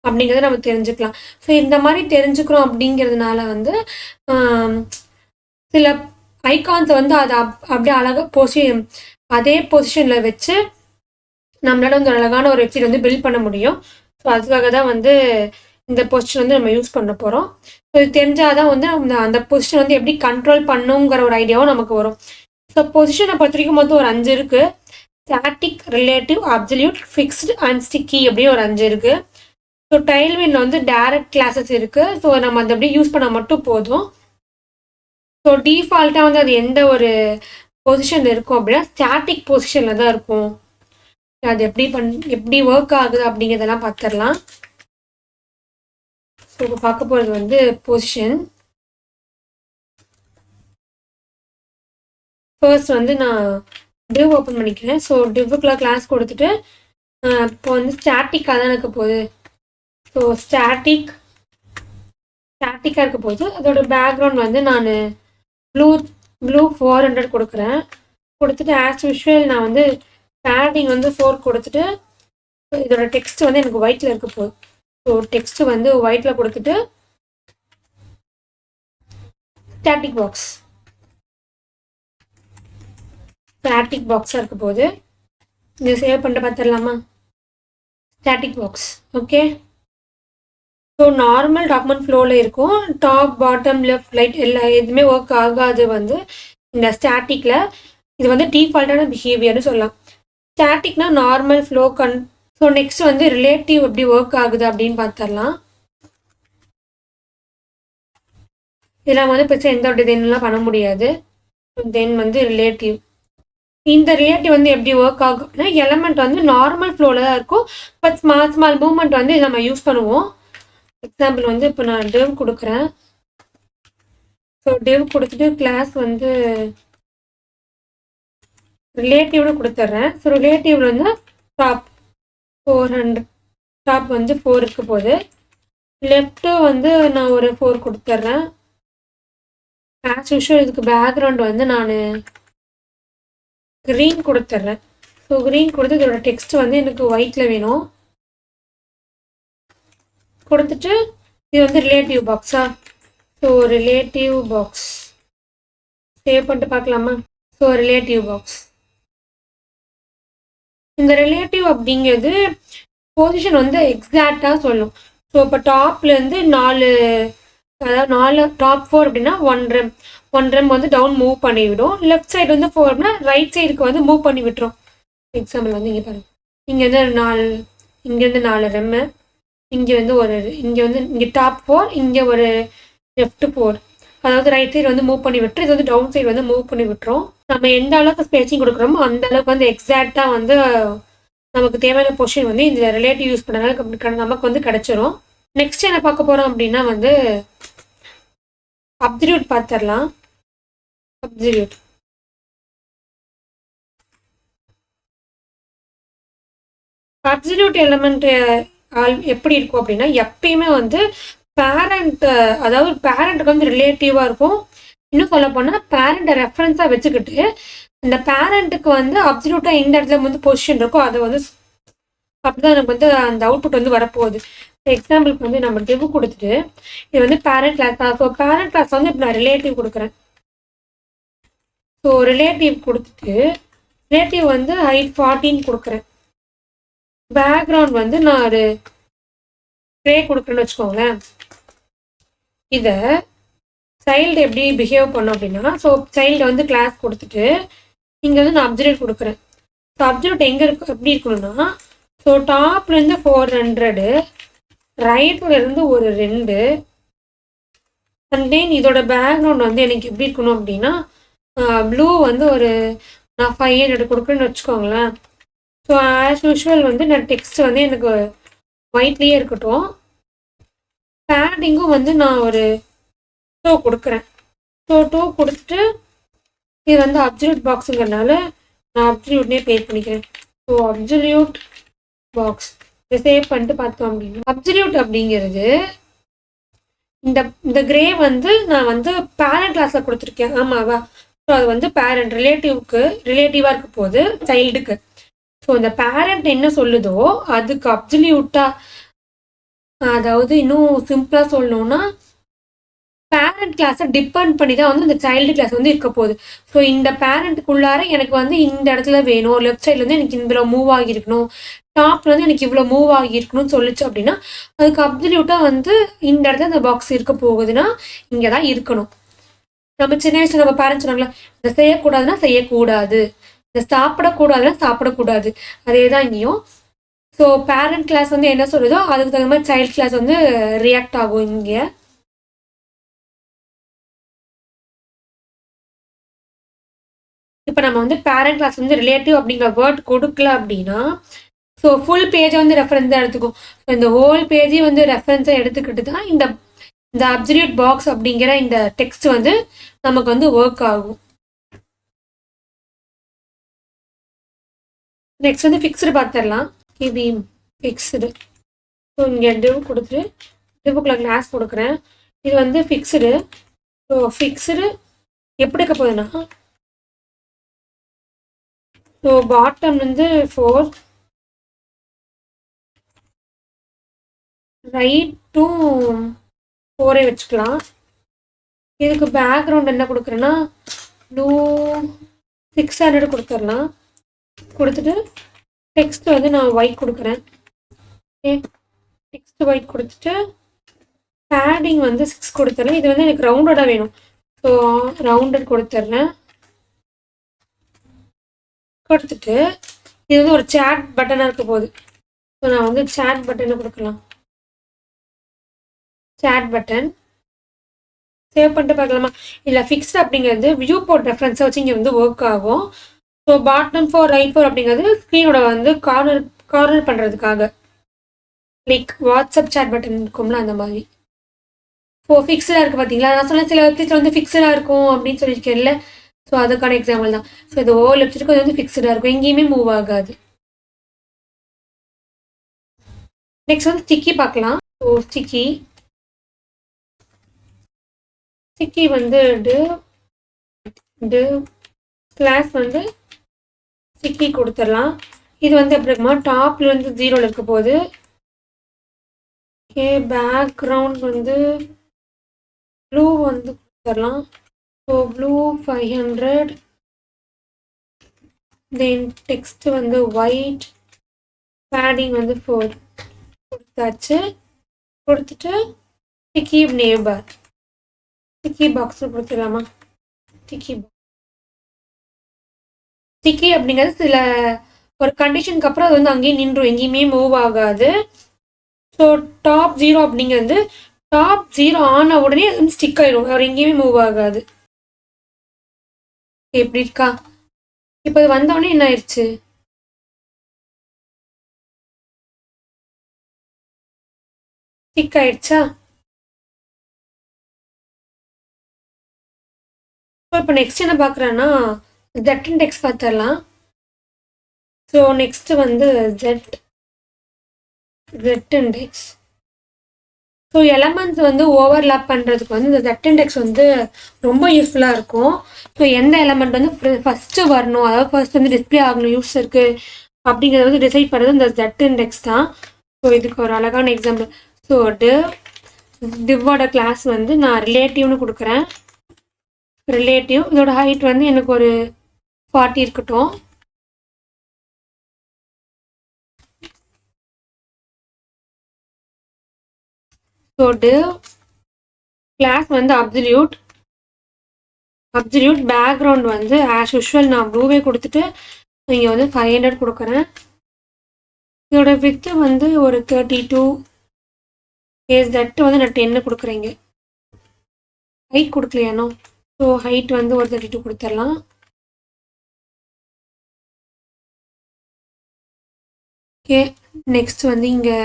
அப்படிங்கிறத நம்ம தெரிஞ்சுக்கலாம். ஸோ இந்த மாதிரி தெரிஞ்சுக்கிறோம் அப்படிங்கிறதுனால வந்து சில ஐகான்ஸை வந்து அதை அப்படியே அழகாக அதே பொசிஷனில் வச்சு நம்மளால வந்து அழகான ஒரு வெப்சைட் வந்து பில்ட் பண்ண முடியும். ஸோ அதுக்காக தான் வந்து இந்த பொசிஷன் வந்து நம்ம யூஸ் பண்ண போகிறோம். ஸோ இது தெரிஞ்சால் தான் வந்து அந்த பொசிஷன் வந்து எப்படி கண்ட்ரோல் பண்ணுங்கிற ஒரு ஐடியாவும் நமக்கு வரும். ஸோ பொசிஷனை பொறுத்த வரைக்கும் மொத்தம் ஒரு 5 இருக்குது. Static, relative, absolute, fixed and sticky அப்படின்னு ஒரு 5 இருக்குது. ஸோ டைல்வின்ல வந்து டைரக்ட் கிளாஸஸ் இருக்குது. ஸோ நம்ம அதை அப்படியே யூஸ் பண்ணால் மட்டும் போதும். ஸோ டிஃபால்ட்டாக வந்து அது எந்த ஒரு பொசிஷனில் இருக்கும் அப்படின்னா ஸ்டாட்டிக் பொசிஷனில் தான் இருக்கும். அது எப்படி ஒர்க் ஆகுது அப்படிங்கிறதெல்லாம் பார்த்துடலாம். ஸோ இப்போ பார்க்க போகிறது வந்து பொசிஷன். ஃபர்ஸ்ட் வந்து நான் டிவ் ஓப்பன் பண்ணிக்கிறேன். ஸோ டிவ்வுக்குள்ள கிளாஸ் கொடுத்துட்டு இப்போ வந்து ஸ்டாட்டிக்காக தான் இருக்க போகுது. ஸோ ஸ்டாட்டிக்காக இருக்க போகுது. அதோட பேக்ரவுண்ட் வந்து நான் ப்ளூ 400 கொடுக்குறேன். கொடுத்துட்டு ஆஸ் யூஷுவல் நான் வந்து பேடிங் வந்து 4 கொடுத்துட்டு இதோட டெக்ஸ்ட் வந்து எனக்கு ஒயிட்டில் இருக்க போகுது. ஸோ டெக்ஸ்ட் வந்து ஒயிட்டில் கொடுத்துட்டு ஸ்டாட்டிக் பாக்ஸாக இருக்க போகுது. இதை சேவ் பண்ணிட்டு பார்த்துடலாமா? Static box. Okay. So normal document ஃப்ளோவில் இருக்கும். டாப், பாட்டம், லெஃப்ட், ரைட் எதுவுமே ஒர்க் ஆகாது வந்து இந்த ஸ்டாட்டிக்கில். இது வந்து டிஃபால்ட்டான பிஹேவியர்னு சொல்லலாம். ஸ்டாட்டிக்னா நார்மல் ஃப்ளோ ஸோ நெக்ஸ்ட் வந்து ரிலேட்டிவ் எப்படி ஒர்க் ஆகுது அப்படின்னு பார்த்துடலாம். இதெல்லாம் வந்து பிரச்சனை எந்த ஒரு டிசைன்லாம் பண்ண முடியாது. தென் வந்து ரிலேட்டிவ். இந்த ரிலேட்டிவ் வந்து எப்படி ஒர்க் ஆகும் அப்படின்னா எலமெண்ட் வந்து நார்மல் ஃப்ளோவில் தான் இருக்கும். பட் ஸ்மால் மூவ்மெண்ட் வந்து நம்ம யூஸ் பண்ணுவோம். எக்ஸாம்பிள் வந்து இப்போ நான் டிவ் கொடுக்குறேன். ஸோ டிவ் கொடுத்துட்டு கிளாஸ் வந்து ரிலேட்டிவ்னு கொடுத்துட்றேன். ஸோ ரிலேட்டிவ்ல வந்து டாப் 400 டாப் வந்து 4 இருக்க போகுது. லெஃப்ட்டு வந்து நான் ஒரு 4 கொடுத்துட்றேன். ஆஸ் யூஷுவல் இதுக்கு பேக்ரவுண்ட் வந்து நான் க்ரீன் கொடுத்துட்றேன். ஸோ க்ரீன் கொடுத்து இதோட டெக்ஸ்ட் வந்து எனக்கு ஒயிட்டில் வேணும். கொடுத்துட்டு இது வந்து ரிலேட்டிவ் பாக்ஸா. ஸோ ரிலேட்டிவ் பாக்ஸ் சேவ் பண்ணிட்டு பார்க்கலாமா? So relative box. இந்த ரிலேட்டிவ் அப்படிங்கிறது பொசிஷன் வந்து எக்ஸாக்டாக சொல்லும். ஸோ இப்போ டாப்லேருந்து 4 டாப் 4 அப்படின்னா 1 ரெம் வந்து டவுன் மூவ் பண்ணிவிடும். லெஃப்ட் சைடு வந்து 4 அப்படின்னா ரைட் சைடுக்கு வந்து மூவ் பண்ணி விட்டுரும். எக்ஸாம்பிள் வந்து இங்கே பாருங்கள். இங்கேருந்து 4 ரெம்மு, இங்கே டாப் 4, இங்கே ஒரு லெஃப்ட் 4. அதாவது ரைட் சைடு வந்து மூவ் பண்ணி விட்டுரும். இது வந்து டவுன் சைடு வந்து மூவ் பண்ணி விட்டுரும். நம்ம எந்த அளவுக்கு ஸ்பேசிங் கொடுக்குறோமோ அந்த அளவுக்கு வந்து எக்ஸாக்டாக வந்து நமக்கு தேவையான பொசிஷன் வந்து இந்த ரிலேட்டிவ் யூஸ் பண்ணனால நமக்கு வந்து கிடைச்சிரும். நெக்ஸ்ட் என்ன பார்க்க போகிறோம் அப்படின்னா வந்து அப்சல்யூட் பார்த்துடலாம். அப்சல்யூட் எலிமெண்ட் எப்படி இருக்கும் அப்படின்னா எப்பயுமே வந்து பேரண்ட்டுக்கு வந்து ரிலேட்டிவாக இருக்கும். இன்னும் சொல்ல போனால் பேரண்ட்டை ரெஃபரன்ஸாக வச்சுக்கிட்டு இந்த பேரண்ட்டுக்கு வந்து அப்சல்யூட்டாக எந்த இடத்துல வந்து பொசிஷன் இருக்கோ அதை வந்து அப்படிதான் நமக்கு வந்து அந்த அவுட்புட் வந்து வரப்போகுது. எக்ஸாம்பிளுக்கு வந்து நம்ம டிவ் கொடுத்துட்டு இது வந்து பேரண்ட் கிளாஸ் தான். ஸோ பேரண்ட் கிளாஸ் வந்து இப்போ நான் ரிலேட்டிவ் கொடுக்குறேன். ஸோ ரிலேட்டிவ் கொடுத்துட்டு ரிலேட்டிவ் வந்து ஹைட் 14 கொடுக்குறேன். பேக்ரவுண்ட் வந்து நான் ஒரு ட்ரே கொடுக்குறேன்னு வச்சுக்கோங்களேன். இதை சைல்டு எப்படி பிஹேவ் பண்ணோம் அப்படின்னா ஸோ சைல்டு வந்து கிளாஸ் கொடுத்துட்டு இங்கே வந்து நான் அப்சல்யூட் கொடுக்குறேன். ஸோ அப்சல்யூட் எங்கே எப்படி இருக்கணும்னா ஸோ டாப்லேருந்து 400, ரைட்லேருந்து ஒரு 2, அண்ட் தென் இதோட பேக்ரவுண்ட் வந்து எனக்கு எப்படி இருக்கணும் அப்படின்னா ப்ளூ வந்து ஒரு நான் 500 கொடுக்குறேன்னு வச்சுக்கோங்களேன். ஸோ ஆஸ் யூஷுவல் வந்து நான் டெக்ஸ்ட் வந்து எனக்கு ஒயிட்லேயே இருக்கட்டும். பேடிங்கும் வந்து நான் ஒரு 2 கொடுக்குறேன். ஸோ 2 கொடுத்துட்டு இது வந்து அப்சல்யூட் பாக்ஸுங்கிறதுனால நான் அப்சல்யூட்னே பே பண்ணிக்கிறேன். ஸோ அப்சல்யூட் பாக்ஸ் இதை சேவ் பண்ணிட்டு பார்த்தோம் அப்படின்னா அப்சல்யூட் அப்படிங்கிறது இந்த இந்த கிரே வந்து நான் வந்து பேரண்ட் கிளாஸில் கொடுத்துருக்கேன். ஆமாவா? ஸோ அது வந்து பேரண்ட் ரிலேட்டிவாக இருக்க போது சைல்டுக்கு. ஸோ இந்த பேரண்ட் என்ன சொல்லுதோ அதுக்கு அப்சல்யூட்டாக, அதாவது இன்னும் சிம்பிளாக சொல்லணும்னா பேரண்ட் கிளாஸை டிபெண்ட் பண்ணி தான் வந்து இந்த சைல்டு கிளாஸ் வந்து இருக்க போகுது. ஸோ இந்த பேரண்ட்டுக்குள்ளார எனக்கு வந்து இந்த இடத்துல வேணும், லெஃப்ட் சைடில் வந்து எனக்கு இவ்வளோ மூவ் ஆகியிருக்கணும், டாப்ல வந்து எனக்கு இவ்வளோ மூவ் ஆகியிருக்கணும்னு சொல்லிச்சு அப்படின்னா அதுக்கு அப்சல்யூட்டாக வந்து இந்த இடத்துல இந்த பாக்ஸ் இருக்க போகுதுன்னா இங்கே தான் இருக்கணும். நம்ம சின்ன வயசுல நம்ம பேரண்ட்ஸ் சொன்னாங்களா, இதை செய்யக்கூடாதுன்னா செய்யக்கூடாது, இதை சாப்பிடக்கூடாதுன்னா சாப்பிடக்கூடாது, அதே தான் இங்கேயும். ஸோ பேரண்ட் கிளாஸ் வந்து என்ன சொல்லுதோ அதுக்கு தகுந்த மாதிரி சைல்டு கிளாஸ் வந்து ரியாக்ட் ஆகும் இங்கே. இப்போ நம்ம வந்து பேரண்ட் கிளாஸ் வந்து ரிலேட்டிவ் அப்படிங்கிற வேர்ட் கொடுக்கல அப்படின்னா ஸோ ஃபுல் பேஜை வந்து ரெஃபரன்ஸாக எடுத்துக்கும். ஸோ இந்த ஹோல் பேஜையும் வந்து ரெஃபரன்ஸாக எடுத்துக்கிட்டு தான் இந்த அப்சல்யூட் பாக்ஸ் அப்படிங்கிற இந்த டெக்ஸ்ட் வந்து நமக்கு வந்து ஒர்க் ஆகும். நெக்ஸ்ட் வந்து ஃபிக்ஸ்டு பார்த்துடலாம். இது ஃபிக்ஸ்டு. ஸோ இங்கே டிவ் கொடுத்துட்டு டிவுக்குள்ள கிளாஸ் கொடுக்குறேன். இது வந்து ஃபிக்ஸ்டு. ஸோ ஃபிக்ஸ்டு எப்படி இருக்க போகுதுன்னா ஸோ பாட்டம் வந்து 4, ரைட்டும் 4 வச்சுக்கலாம். இதுக்கு பேக்ரவுண்ட் என்ன கொடுக்குறேன்னா ப்ளூ 600 கொடுத்துடலாம். கொடுத்துட்டு டெக்ஸ்ட் வந்து நான் ஒயிட் கொடுக்குறேன். ஓகே, டெக்ஸ்ட் ஒயிட் கொடுத்துட்டு பேடிங் வந்து 6 கொடுத்துட்றேன். இது வந்து எனக்கு ரவுண்டடாக வேணும். ஸோ ரவுண்டட் கொடுத்துட்றேன். கொடுத்துட்டு இது வந்து ஒரு சேட் பட்டனாக இருக்க போகுது. ஸோ நான் வந்து சேட் பட்டனை கொடுக்கலாம். சேட் பட்டன் சேவ் பண்ணிட்டு பார்க்கலாமா? இல்லை ஃபிக்ஸ்ட் அப்படிங்கிறது வியூ போர்ட் ரெஃபரன்ஸை வச்சு இங்கே வந்து ஒர்க் ஆகும். ஸோ பாட்டம் 4 ரைட் 4 அப்படிங்கிறது ஸ்க்ரீனோட வந்து கார்னர் பண்ணுறதுக்காக, லைக் வாட்ஸ்அப் சேட் பட்டன் இருக்கும்ல அந்த மாதிரி. ஃபிக்ஸ்டாக இருக்குது பார்த்தீங்களா? நான் சொன்ன சில வெப்சைட்டில் வந்து ஃபிக்ஸ்டாக இருக்கும் அப்படின்னு சொல்லியிருக்கேன்ல. ஸோ அதுக்கான எக்ஸாம்பிள் தான். ஸோ இது ஓல் வெப்சைட்டுக்கு அது வந்து ஃபிக்ஸ்டாக இருக்கும், எங்கேயுமே மூவ் ஆகாது. நெக்ஸ்ட் வந்து ஸ்டிக்கி பார்க்கலாம். ஸோ ஸ்டிக்கி வந்து கிளாஸ் வந்து ஸ்டிக்கி கொடுத்துடலாம். இது வந்து எப்படி இருக்குமா, டாப்லேருந்து 0 இருக்க போகுது. ஓகே, பேக்ரவுண்ட் வந்து ப்ளூ வந்து கொடுத்துடலாம். ஸோ ப்ளூ 500, தென் டெக்ஸ்ட் வந்து ஒயிட், பேடிங் வந்து 4 கொடுத்தாச்சு. கொடுத்துட்டு டிக்கி நேபர் டிக்கி பாக்ஸ் கொடுத்துடலாமா? டிக்கி அப்படிங்கிறது சில ஒரு கண்டிஷனுக்கு அப்புறம் அது வந்து அங்கேயே நின்றும், எங்கேயுமே மூவ் ஆகாது. ஸோ டாப் 0 அப்படிங்கிறது டாப் 0 ஆன உடனே அது வந்து ஸ்டிக் ஆயிடும், அவர் எங்கேயுமே மூவ் ஆகாது. எப்படி இருக்கா? இப்போ அது வந்தோடனே என்ன ஆயிடுச்சு, ஸ்டிக் ஆயிடுச்சா? ஸோ இப்போ நெக்ஸ்ட் என்ன பார்க்குறேன்னா ஜெட் இண்டெக்ஸ் பார்த்துடலாம். ஸோ நெக்ஸ்ட் வந்து ஜெட் இண்டெக்ஸ். ஸோ எலமெண்ட்ஸ் வந்து ஓவர்லேப் பண்ணுறதுக்கு வந்து இந்த ஜெட் இண்டெக்ஸ் வந்து ரொம்ப யூஸ்ஃபுல்லாக இருக்கும். ஸோ எந்த எலமெண்ட் வந்து ஃபஸ்ட்டு வரணும், அதாவது ஃபர்ஸ்ட் வந்து டிஸ்பிளே ஆகணும் யூஸருக்கு அப்படிங்கிறத வந்து டிசைட் பண்ணுறது இந்த ஜெட் இண்டெக்ஸ் தான். ஸோ இதுக்கு ஒரு அழகான எக்ஸாம்பிள். ஸோ டிவோட கிளாஸ் வந்து நான் ரிலேட்டிவ்னு கொடுக்குறேன். ரிலேட்டிவ் இதோட ஹைட் வந்து எனக்கு ஒரு 40 இருக்கட்டும். ஸோ கிளாஸ் வந்து அப்சல்யூட் பேக்ரவுண்ட் வந்து ஆஸ் யூஷுவல் நான் ப்ளூவே கொடுத்துட்டு இங்கே வந்து 500 கொடுக்குறேன். இதோட வித்து வந்து ஒரு 32 ஏஸ் தட்டு வந்து நான் 10 கொடுக்குறேங்க. ஹைட் கொடுக்கலையானோ, ஸோ ஹைட் வந்து ஒரு 32 கொடுத்துடலாம். ஓகே, நெக்ஸ்ட் வந்து இங்கே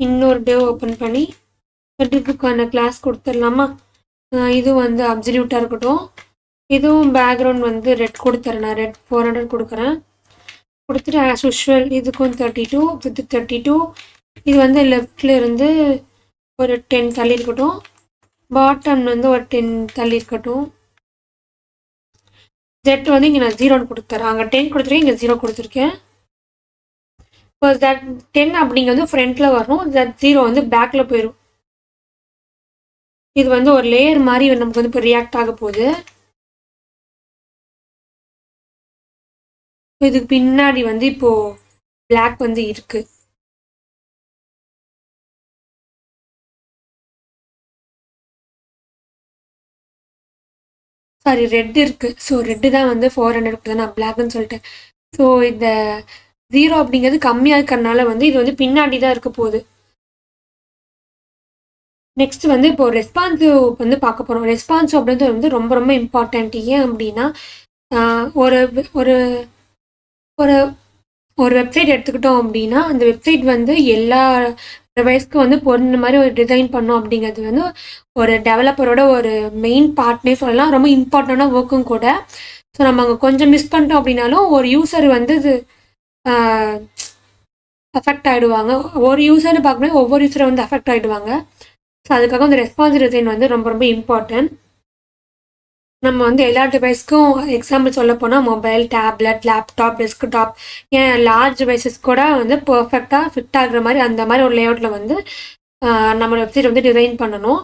இன்னொரு டேவ் ஓப்பன் பண்ணி டிப்புக்கான கிளாஸ் கொடுத்துடலாமா. இது வந்து அப்சல்யூட்டாக இருக்கட்டும். இதுவும் பேக்ரவுண்ட் வந்து ரெட் கொடுத்துறேன். நான் ரெட் 400 கொடுக்குறேன். கொடுத்துட்டு ஆஸ் யூஷுவல் இதுக்கும் 32 வித் 32. இது வந்து லெஃப்டில் இருந்து ஒரு 10 தள்ளி இருக்கட்டும். பாட்டம் வந்து ஒரு 10 தள்ளி இருக்கட்டும். ஜெட் வந்து இங்கே நான் 0 கொடுத்துறேன். அங்கே 10 கொடுத்துருக்கேன், இங்கே 0 கொடுத்துருக்கேன். இப்போ தட் 10 அப்படிங்க வந்து ஃப்ரண்ட்டில் வரணும், தட் 0 வந்து பேக்கில் போயிடும். இது வந்து ஒரு லேயர் மாதிரி நமக்கு வந்து இப்போ ரியாக்ட் ஆக போகுது. இதுக்கு பின்னாடி வந்து இப்போ பிளாக் வந்து இருக்கு. சாரி, ரெட் இருக்கு. ஸோ ரெட்டு தான் வந்து 400 கொடுத்தேன், நான் பிளாக்னு சொல்லிட்டேன். ஸோ இந்த 0 அப்படிங்கிறது கம்மியாக இருக்கிறதுனால வந்து இது வந்து பின்னாடி தான் இருக்க போகுது. நெக்ஸ்ட் வந்து இப்போ ரெஸ்பான்சிவ் வந்து பார்க்க போகிறோம். ரெஸ்பான்சிவ் அப்படின்றது வந்து ரொம்ப ரொம்ப இம்பார்ட்டன்ட். ஏன் அப்படின்னா ஒரு ஒரு ஒரு ஒரு வெப்சைட் எடுத்துக்கிட்டோம் அப்படின்னா அந்த வெப்சைட் வந்து எல்லா டிவைஸ்க்கும் வந்து பொருந்த மாதிரி ஒரு டிசைன் பண்ணோம் அப்படிங்கிறது வந்து ஒரு டெவலப்பரோட ஒரு மெயின் பார்ட்னே சொல்லலாம். ரொம்ப இம்பார்ட்டண்டான ஒர்க்கும் கூட. ஸோ நம்ம அங்கே கொஞ்சம் மிஸ் பண்ணிட்டோம் அப்படின்னாலும் ஒரு யூசர் வந்து இது அஃபெக்ட் ஆகிடுவாங்க. ஒரு யூசர்னு பார்க்கும்போது ஒவ்வொரு யூஸரை வந்து அஃபெக்ட் ஆகிடுவாங்க. ஸோ அதுக்காக அந்த ரெஸ்பான்சிவ் டிசைன் வந்து ரொம்ப ரொம்ப இம்பார்ட்டன்ட். நம்ம வந்து எல்லா டிவைஸ்க்கும் எக்ஸாம்பிள் சொல்ல போனால் மொபைல், டேப்லெட், லேப்டாப், டெஸ்க்டாப், ஏன் லார்ஜ் டிவைசஸ் கூட வந்து பர்ஃபெக்டாக ஃபிட் ஆகுற மாதிரி அந்த மாதிரி ஒரு லேஅவுட்டில் வந்து நம்ம வெப்சைட் வந்து டிசைன் பண்ணணும்.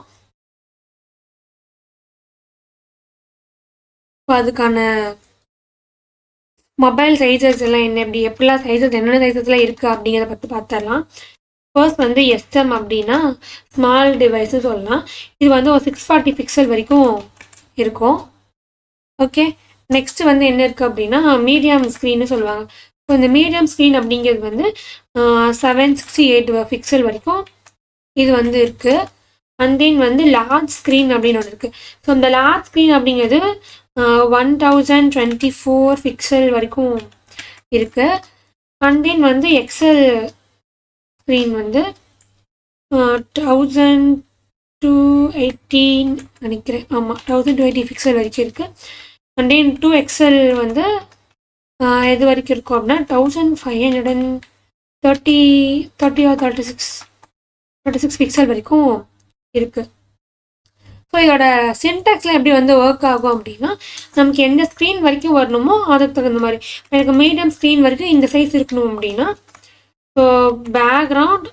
இப்போ அதுக்கான மொபைல் சைஸஸ் எல்லாம் என்ன, எப்படிலாம் சைஸஸ் என்னென்ன சைஸஸ்லாம் இருக்குது அப்படிங்கிறத பற்றி பார்த்துடலாம். ஃபர்ஸ்ட் வந்து எஸ்எம் அப்படின்னா ஸ்மால் டிவைஸு சொல்லலாம். இது வந்து ஒரு 640 பிக்சல் வரைக்கும் இருக்கும். ஓகே, நெக்ஸ்ட் வந்து என்ன இருக்குது அப்படின்னா மீடியம் ஸ்க்ரீன்னு சொல்லுவாங்க. ஸோ இந்த மீடியம் ஸ்க்ரீன் அப்படிங்கிறது வந்து 768 பிக்சல் வரைக்கும் இது வந்து இருக்குது. அண்ட் தென் வந்து லார்ஜ் ஸ்க்ரீன் அப்படின்னு ஒன்று இருக்குது. ஸோ இந்த லார்ஜ் ஸ்க்ரீன் அப்படிங்கிறது 1024 பிக்சல் வரைக்கும் இருக்குது. அண்ட் தென் வந்து எக்ஸல் ஸ்க்ரீன் வந்து 1280 நினைக்கிறேன். ஆமாம், 1280 பிக்சல் வரைக்கும் இருக்குது. அண்ட் தென் 2XL வந்து எது வரைக்கும் இருக்கும் அப்படின்னா 1530 36 பிக்சல் வரைக்கும் இருக்குது. ஸோ இதோட சின்டாக்ஸில் எப்படி வந்து ஒர்க் ஆகும் அப்படின்னா நமக்கு எந்த ஸ்க்ரீன் வரைக்கும் வரணுமோ அதுக்கு தகுந்த மாதிரி. எனக்கு மீடியம் ஸ்க்ரீன் வரைக்கும் இந்த சைஸ் இருக்கணும் அப்படின்னா ஸோ பேக்ரவுண்ட்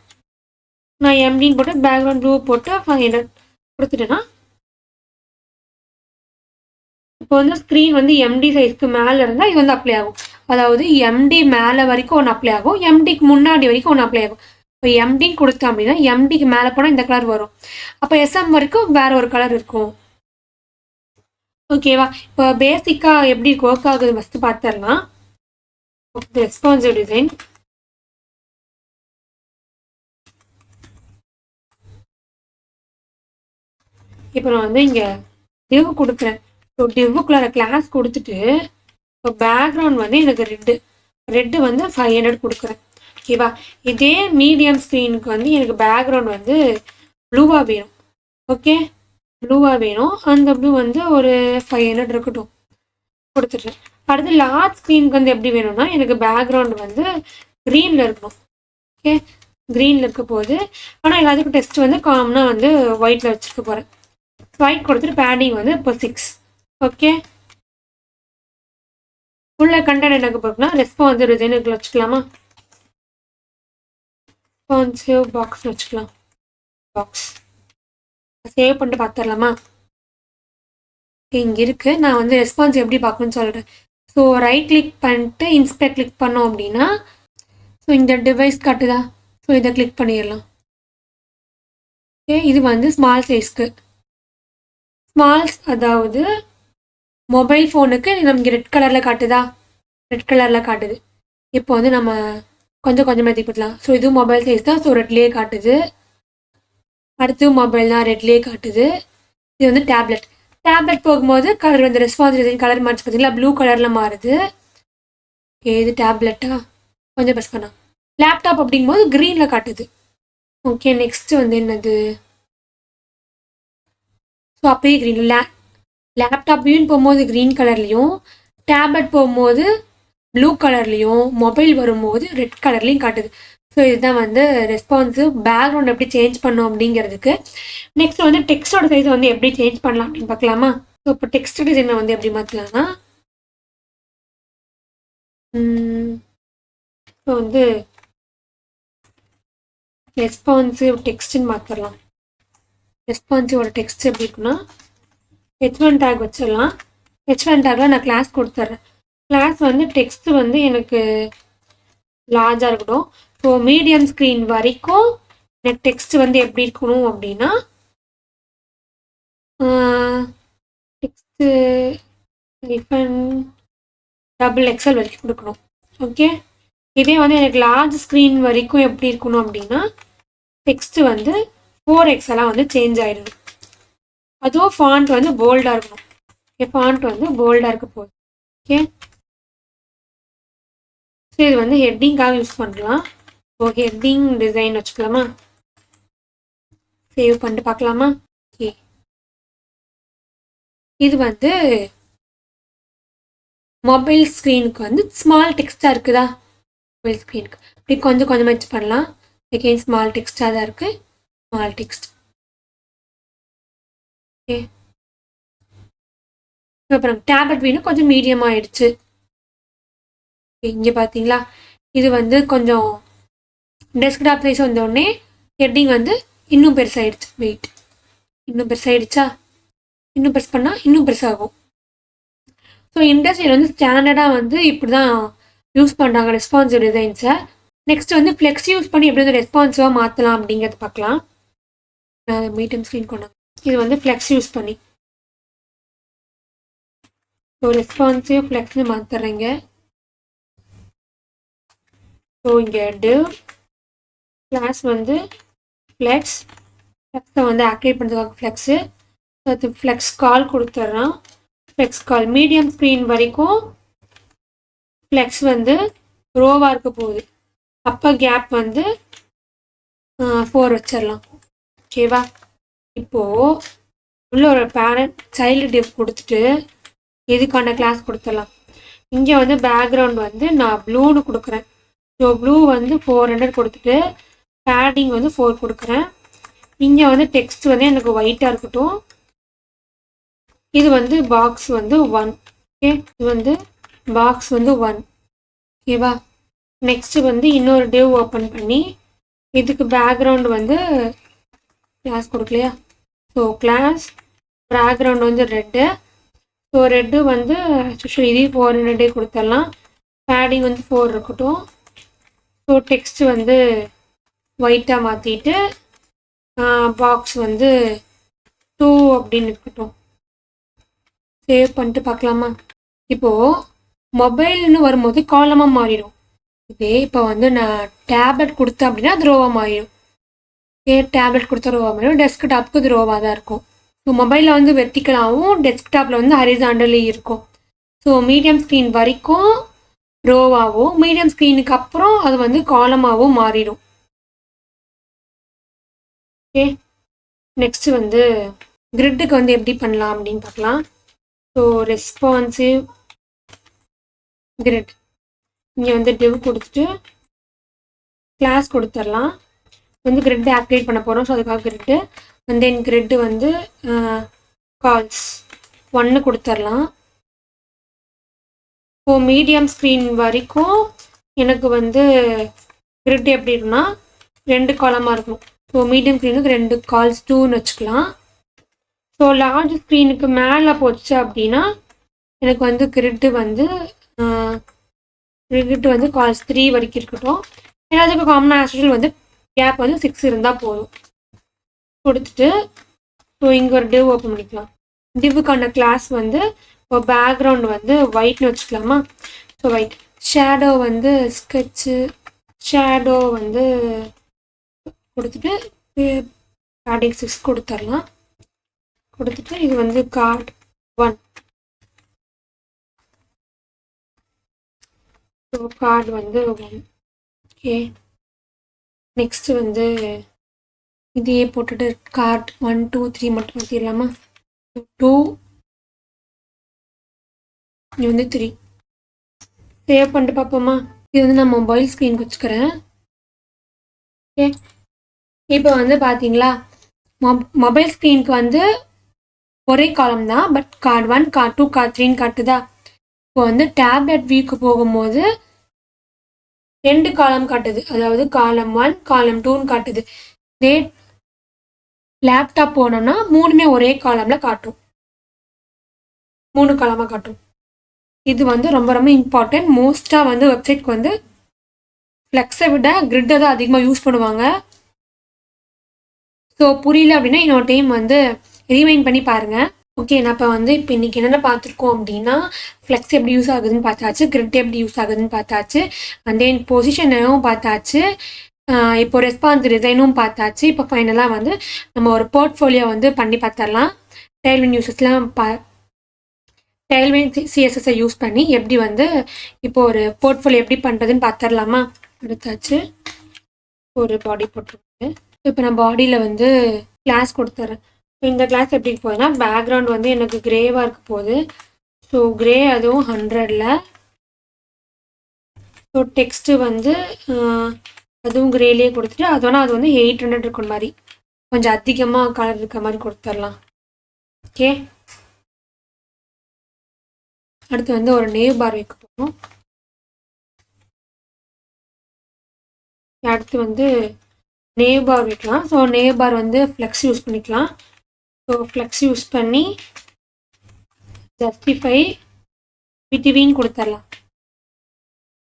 நான் எம்டின்னு போட்டு பேக்ரவுண்ட் ப்ளூ போட்டு 500 கொடுத்துட்டேன்னா இப்போ வந்து ஸ்க்ரீன் வந்து எம்டி சைஸ்க்கு மேலே இருந்தால் இது வந்து அப்ளை ஆகும். அதாவது எம்டி மேலே வரைக்கும் ஒன்று அப்ளை ஆகும், எம்டிக்கு முன்னாடி வரைக்கும் ஒன்று அப்ளை ஆகும். இப்போ எம்டின்னு கொடுத்தோம் அப்படின்னா எம்டிக்கு மேலே போனால் இந்த கலர் வரும். அப்போ எஸ்எம் வரைக்கும் வேற ஒரு கலர் இருக்கும். ஓகேவா? இப்போ பேசிக்காக எப்படி ஒர்க் ஆகுது ஃபஸ்ட்டு பார்த்துடலாம். Responsive design. இப்போ நான் வந்து இங்கே டிவ் கொடுக்குறேன். ஸோ டிவ்வுக்குள்ளார கிளாஸ் கொடுத்துட்டு இப்போ பேக்ரவுண்ட் வந்து எனக்கு ரெட்டு வந்து 500 கொடுக்குறேன். ஓகேவா? இதே மீடியம் ஸ்க்ரீனுக்கு வந்து எனக்கு பேக்ரவுண்ட் வந்து ப்ளூவாக வேணும். ஓகே, ப்ளூவாக வேணும். அந்த ப்ளூ வந்து ஒரு 500 இருக்கட்டும், கொடுத்துட்றேன். அடுத்து லார்ஜ் ஸ்க்ரீனுக்கு வந்து எப்படி வேணும்னா எனக்கு பேக்ரவுண்ட் வந்து க்ரீனில் இருக்கணும். ஓகே, க்ரீனில் இருக்க போகுது. ஆனால் எல்லாத்துக்கும் டெஸ்ட் வந்து காமனாக வந்து ஒயிட்டில் வச்சுருக்க போகிறேன். ஒயிட் கொடுத்துட்டு பேடிங் வந்து இப்போ 6. ஓகே, உள்ள கண்டென்ட் எனக்கு போகுதுன்னா ரெஸ்பான்சிவ் டிசைனுக்குள்ள வச்சுக்கலாமா? ரெஸ்பான்சிவ் பாக்ஸ் வச்சுக்கலாம். பாக்ஸ் சேவ் பண்ணிட்டு பார்த்துடலாமா? இங்கே இருக்குது. நான் வந்து ரெஸ்பான்ஸ் எப்படி பார்க்கணும்னு சொல்கிறேன். ஸோ ரைட் கிளிக் பண்ணிட்டு இன்ஸ்பெக்ட் கிளிக் பண்ணோம் அப்படின்னா ஸோ இந்த டிவைஸ் காட்டுதா? ஸோ இதை கிளிக் பண்ணிடலாம். ஓகே, இது வந்து ஸ்மால் சைஸ்க்கு. ஸ்மால்ஸ் அதாவது மொபைல் ஃபோனுக்கு நமக்கு ரெட் கலரில் காட்டுதா? ரெட் கலரில் காட்டுது. இப்போ வந்து நம்ம கொஞ்சம் கொஞ்சமாக திருப்பிடலாம். ஸோ இது மொபைல் சைஸ் தான். ஸோ ரெட்லேயே காட்டுது. அடுத்து மொபைல் தான் ரெட்லேயே காட்டுது. இது வந்து டேப்லெட். டேப்லெட் போகும்போது கலர் வந்து ரெஸ்பான்ஸ் டிசைன் கலர் மாறிச்சு பார்த்தீங்களா, ப்ளூ கலரில் மாறுது. ஓகே, இது டேப்லெட்டா, கொஞ்சம் ப்ரெஸ் பண்ணா. லேப்டாப் அப்படிங்கும்போது க்ரீனில் காட்டுது. ஓகே, நெக்ஸ்ட் வந்து என்னது? ஸோ அப்படியே க்ரீன். லேப்டாப் வியூன்னு போகும்போது க்ரீன் கலர்லேயும், டேப்லெட் போகும்போது ப்ளூ கலர்லேயும், மொபைல் வரும்போது ரெட் கலர்லேயும் காட்டுது. ஸோ இதுதான் வந்து ரெஸ்பான்ஸு. பேக்ரவுண்ட் எப்படி சேஞ்ச் பண்ணோம் அப்படிங்கிறதுக்கு. நெக்ஸ்ட் வந்து டெக்ஸ்டோட சைஸை வந்து எப்படி சேஞ்ச் பண்ணலாம் அப்படின்னு பார்க்கலாமா? ஸோ இப்போ டெக்ஸ்ட் டிசைனை வந்து எப்படி மாற்றலாம்னா, இப்போ வந்து ரெஸ்பான்சிவ் டெக்ஸ்ட்னு மாற்றிடலாம். ரெஸ்பான்சிவோட டெக்ஸ்ட் எப்படி இருக்குன்னா, H1 டேக் வச்சிடலாம். H1 டேக்ல நான் கிளாஸ் கொடுத்துட்றேன். கிளாஸ் வந்து டெக்ஸ்ட் வந்து எனக்கு லார்ஜாக இருக்கட்டும். ஸோ மீடியம் ஸ்க்ரீன் வரைக்கும் எனக்கு டெக்ஸ்ட் வந்து எப்படி இருக்கணும் அப்படின்னா, டெக்ஸ்ட்டு XXL வரைக்கும் கொடுக்கணும். ஓகே, இதே வந்து எனக்கு லார்ஜ் ஸ்க்ரீன் வரைக்கும் எப்படி இருக்கணும் அப்படின்னா, டெக்ஸ்ட்டு வந்து 4XL வந்து சேஞ்ச் ஆகிடுது. அதுவும் ஃபாண்ட் வந்து போல்டாக இருக்கணும். ஓகே, ஃபாண்ட் வந்து போல்டாக இருக்க போகுது. ஓகே, ஸோ இது வந்து ஹெட்டிங்காக யூஸ் பண்ணலாம். ஓகே, ஹெட்டிங் டிசைன் வச்சுக்கலாமா? சேவ் பண்ணிட்டு பார்க்கலாமா? ஓகே, இது வந்து மொபைல் ஸ்க்ரீனுக்கு வந்து ஸ்மால் டெக்ஸ்டாக இருக்குதா? மொபைல் ஸ்க்ரீனுக்கு இப்படி கொஞ்சம் கொஞ்சமாக வச்சு பண்ணலாம். அகெயின் ஸ்மால் டெக்ஸ்டாக தான் இருக்குது. Small text. ஓகே, அப்புறம் டேப்லெட் வேணும் கொஞ்சம் மீடியம் ஆயிடுச்சு. இங்கே பார்த்தீங்களா, இது வந்து கொஞ்சம் டெஸ்க்டாப் சைஸ் வந்தோடனே ஹெட்டிங் வந்து இன்னும் பெருசாகிடுச்சு. வெயிட், இன்னும் பெருசாகிடுச்சா? இன்னும் பெருசு பண்ணால் இன்னும் பெருசாகும். ஸோ இண்டஸ்ட்ரியில் வந்து ஸ்டாண்டர்டாக வந்து இப்படி தான் யூஸ் பண்ணுறாங்க ரெஸ்பான்சிவ் டிசைன்ஸை. நெக்ஸ்ட் வந்து ஃப்ளெக்ஸ் யூஸ் பண்ணி எப்படி வந்து ரெஸ்பான்சிவாக மாற்றலாம் அப்படிங்கிறத பார்க்கலாம். நான் மீடியம் ஸ்க்ரீன் கொண்டாங்க. இது வந்து ஃப்ளெக்ஸ் யூஸ் பண்ணி ஸோ ரெஸ்பான்சிவ் ஃப்ளெக்ஸ்னு மாற்றுறேங்க. ஸோ இங்கே டிவ் கிளாஸ் வந்து ஃப்ளெக்ஸை வந்து ஆக்டிவேட் பண்ணுறதுக்காக ஃப்ளெக்ஸு. அது ஃப்ளெக்ஸ் கால் கொடுத்துட்றான். ஃப்ளெக்ஸ் கால் மீடியம் ஸ்க்ரீன் வரைக்கும் ஃப்ளெக்ஸ் வந்து ரோவாக இருக்க போகுது. அப்போ கேப் வந்து 4 வச்சிடலாம். ஓகேவா? இப்போது உள்ள ஒரு பேரண்ட் சைல்டு டிவ் கொடுத்துட்டு எதுக்கான கிளாஸ் கொடுத்துடலாம். இங்கே வந்து பேக்ரவுண்ட் வந்து நான் ப்ளூன்னு கொடுக்குறேன். ஸோ ப்ளூ வந்து 400 கொடுத்துட்டு பேடிங் வந்து 4 கொடுக்குறேன். இங்கே வந்து டெக்ஸ்ட் வந்து எனக்கு ஒயிட்டாக இருக்கட்டும். இது வந்து பாக்ஸ் வந்து 1. ஓகே, இது வந்து பாக்ஸ் வந்து 1. ஓகேவா? நெக்ஸ்ட்டு வந்து இன்னொரு டிவ் ஓப்பன் பண்ணி இதுக்கு பேக்ரவுண்ட் வந்து கிளாஸ் கொடுக்கலையா? ஸோ கிளாஸ் பேக்ரவுண்ட் வந்து ரெட்டு. ஸோ ரெட்டு வந்து இதே 400 கொடுத்துடலாம். பேடிங் வந்து 4 இருக்கட்டும். ஸோ டெக்ஸ்ட் வந்து ஒயிட்டாக மாற்றிட்டு பாக்ஸ் வந்து 2 அப்படின்னு இருக்கட்டும். சேவ் பண்ணிட்டு பார்க்கலாமா? இப்போது மொபைல்னு வரும்போது காலமாக மாறிடும். இதே இப்போ வந்து நான் டேப்லெட் கொடுத்தேன் அப்படின்னா அது ரோவாக மாறிடும். டேப்லெட் கொடுத்தா ரோவாக மாறிடும். டெஸ்க்டாப்புக்கு இது ரோவாக தான் இருக்கும். ஸோ மொபைலில் வந்து வெர்டிக்கலாகவும் டெஸ்க்டாப்பில் வந்து ஹரிசாண்டலி இருக்கும். ஸோ மீடியம் ஸ்க்ரீன் வரைக்கும் ரோவாகவும் மீடியம் ஸ்க்ரீனுக்கு அப்புறம் அது வந்து காலமாகவும் மாறிடும். ஓகே, நெக்ஸ்ட்டு வந்து கிரிட்டுக்கு வந்து எப்படி பண்ணலாம் அப்படின்னு பார்க்கலாம். ஸோ ரெஸ்பான்சிவ் கிரிட் இங்கே வந்து டிவ் கொடுத்துட்டு கிளாஸ் கொடுத்துடலாம். வந்து கிரிட் ஆக்டிவேட் பண்ண போகிறோம். ஸோ அதுக்காக கிரிட்டு அண்ட் தென் கிரிட்டு வந்து கால்ஸ் 1 கொடுத்துடலாம். ஸோ மீடியம் ஸ்க்ரீன் வரைக்கும் எனக்கு வந்து கிரிட் எப்படி இருக்குன்னா 2 காலமாக இருக்கும். ஸோ மீடியம் ஸ்க்ரீனுக்கு 2 கால்ஸ் 2ன்னு வச்சுக்கலாம். ஸோ லார்ஜ் ஸ்க்ரீனுக்கு மேலே போச்சு அப்படின்னா எனக்கு வந்து கிரிட்டு வந்து கால்ஸ் 3 வரைக்கும் இருக்கட்டும். எல்லாத்துக்கும் காமனாக ஆக்சுவல் வந்து கேப் வந்து 6 இருந்தால் போதும். கொடுத்துட்டு ஸோ இங்கே ஒரு டிவ் ஓப்பன் பண்ணிக்கலாம். டிவுக்கான கிளாஸ் வந்து இப்போ பேக்ரவுண்ட் வந்து ஒயிட்னு வச்சுக்கலாமா? So white. ஷேடோ வந்து ஸ்கெட்சு ஷேடோ வந்து கொடுத்துட்டு பேடிங் 6 கொடுத்துடலாம். கொடுத்துட்டு இது வந்து கார்ட் 1. ஸோ கார்டு வந்து 1. ஓகே, நெக்ஸ்ட்டு வந்து இதையே போட்டுட்டு கார்ட் 1 2 3 மட்டும் மாற்றிடலாமா? 2 இது வந்து 3 சேவ் பண்ணிட்டு பார்ப்போமா? இது வந்து நான் மொபைல் ஸ்க்ரீனுக்கு வச்சுக்கிறேன். ஓகே, இப்போ வந்து பார்த்தீங்களா மொபைல் ஸ்க்ரீனுக்கு வந்து ஒரே காலம் தான், பட் கார்டு 1 கார்டு 2 கார்டு 3 காட்டுதா? இப்போ வந்து டேப்லெட் வியூக்கு போகும்போது 2 காலம் காட்டுது, அதாவது காலம் 1 காலம் 2ன்னு காட்டுது. இதே லேப்டாப் போனோம்னா 3மே ஒரே காலமில் காட்டும், 3 காலமாக காட்டும். இது வந்து ரொம்ப ரொம்ப இம்பார்ட்டன்ட். மோஸ்ட்டாக வந்து வெப்சைட்க்கு வந்து ஃப்ளெக்ஸை விட கிரிட்டை தான் அதிகமாக யூஸ் பண்ணுவாங்க. ஸோ புரியல அப்படின்னா இன்னொரு டைம் வந்து ரீமைண்ட் பண்ணி பாருங்கள். ஓகே, நான் இப்போ இன்றைக்கி என்னென்ன பார்த்துருக்கோம் அப்படின்னா, ஃப்ளெக்ஸ் எப்படி யூஸ் ஆகுதுன்னு பார்த்தாச்சு, கிரிட் எப்படி யூஸ் ஆகுதுன்னு பார்த்தாச்சு, அண்ட் தென் பொசிஷனும் பார்த்தாச்சு, இப்போ ரெஸ்பான்ஸ் டிசைனும் பார்த்தாச்சு. இப்போ ஃபைனலாக வந்து நம்ம ஒரு போர்ட்ஃபோலியோ வந்து பண்ணி பார்த்துடலாம். டெய்ல்வின் யூசஸ்லாம் டெய்ல்வின் சிஎஸ்எஸ்ஸை யூஸ் பண்ணி எப்படி வந்து இப்போ ஒரு போர்ட்ஃபோலியோ எப்படி பண்ணுறதுன்னு பார்த்துடலாமா? எடுத்தாச்சு, ஒரு பாடி போட்டுருக்கு. இப்போ நான் பாடியில் வந்து கிளாஸ் கொடுத்துட்றேன். இந்த கிளாஸ் எப்படி போகுதுன்னா, பேக்ரவுண்ட் வந்து எனக்கு கிரேவாக இருக்க போகுது. ஸோ கிரே அதுவும் 100ல். ஸோ டெக்ஸ்ட்டு வந்து அதுவும் கிரேலேயே கொடுத்துட்டு அது வந்து 800 இருக்கிற மாதிரி கொஞ்சம் அதிகமாக கலர் இருக்க மாதிரி கொடுத்துடலாம். ஓகே, அடுத்து வந்து ஒரு நேவ் பார் வைக்க போகிறோம். அடுத்து வந்து நேவ் பார் வைக்கலாம். ஸோ நேவ் பார் வந்து ஃப்ளெக்ஸ் யூஸ் பண்ணிக்கலாம். ஸோ ஃப்ளெக்ஸ் யூஸ் பண்ணி ஜஸ்டிஃபை பிட்வீன் கொடுத்துடலாம்.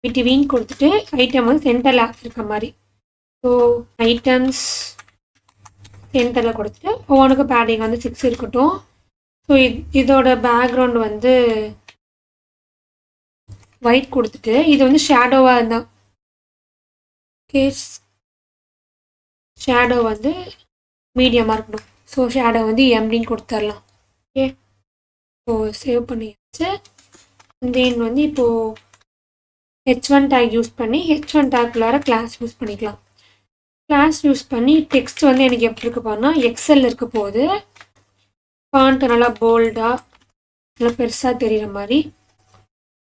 பிட்வீன் கொடுத்துட்டு ஐட்டம் வந்து சென்டரில் இருக்க மாதிரி. ஸோ ஐட்டம்ஸ் சென்டரில் கொடுத்துட்டு ஒவ்வொன்றுக்கு பேடிங் வந்து 6 இருக்கட்டும். ஸோ இதோட பேக்ரவுண்ட் வந்து ஒயிட் கொடுத்துட்டு இது வந்து ஷேடோவாக இருந்தால் ஷேடோ வந்து மீடியமாக இருக்கணும். ஸோ ஷேடோ வந்து எம்டின்னு கொடுத்துடலாம். ஓகே, ஸோ சேவ் பண்ணியாச்சு. தென் வந்து இப்போது H1 டேக் யூஸ் பண்ணி H1 டேக்குள்ளார கிளாஸ் யூஸ் பண்ணிக்கலாம். கிளாஸ் யூஸ் பண்ணி டெக்ஸ்ட் வந்து எனக்கு எப்படி இருக்க போகுதுன்னா எக்ஸல் இருக்க போகுது. ஃபாண்ட்டு நல்லா போல்டாக நல்லா பெருசாக தெரிகிற மாதிரி.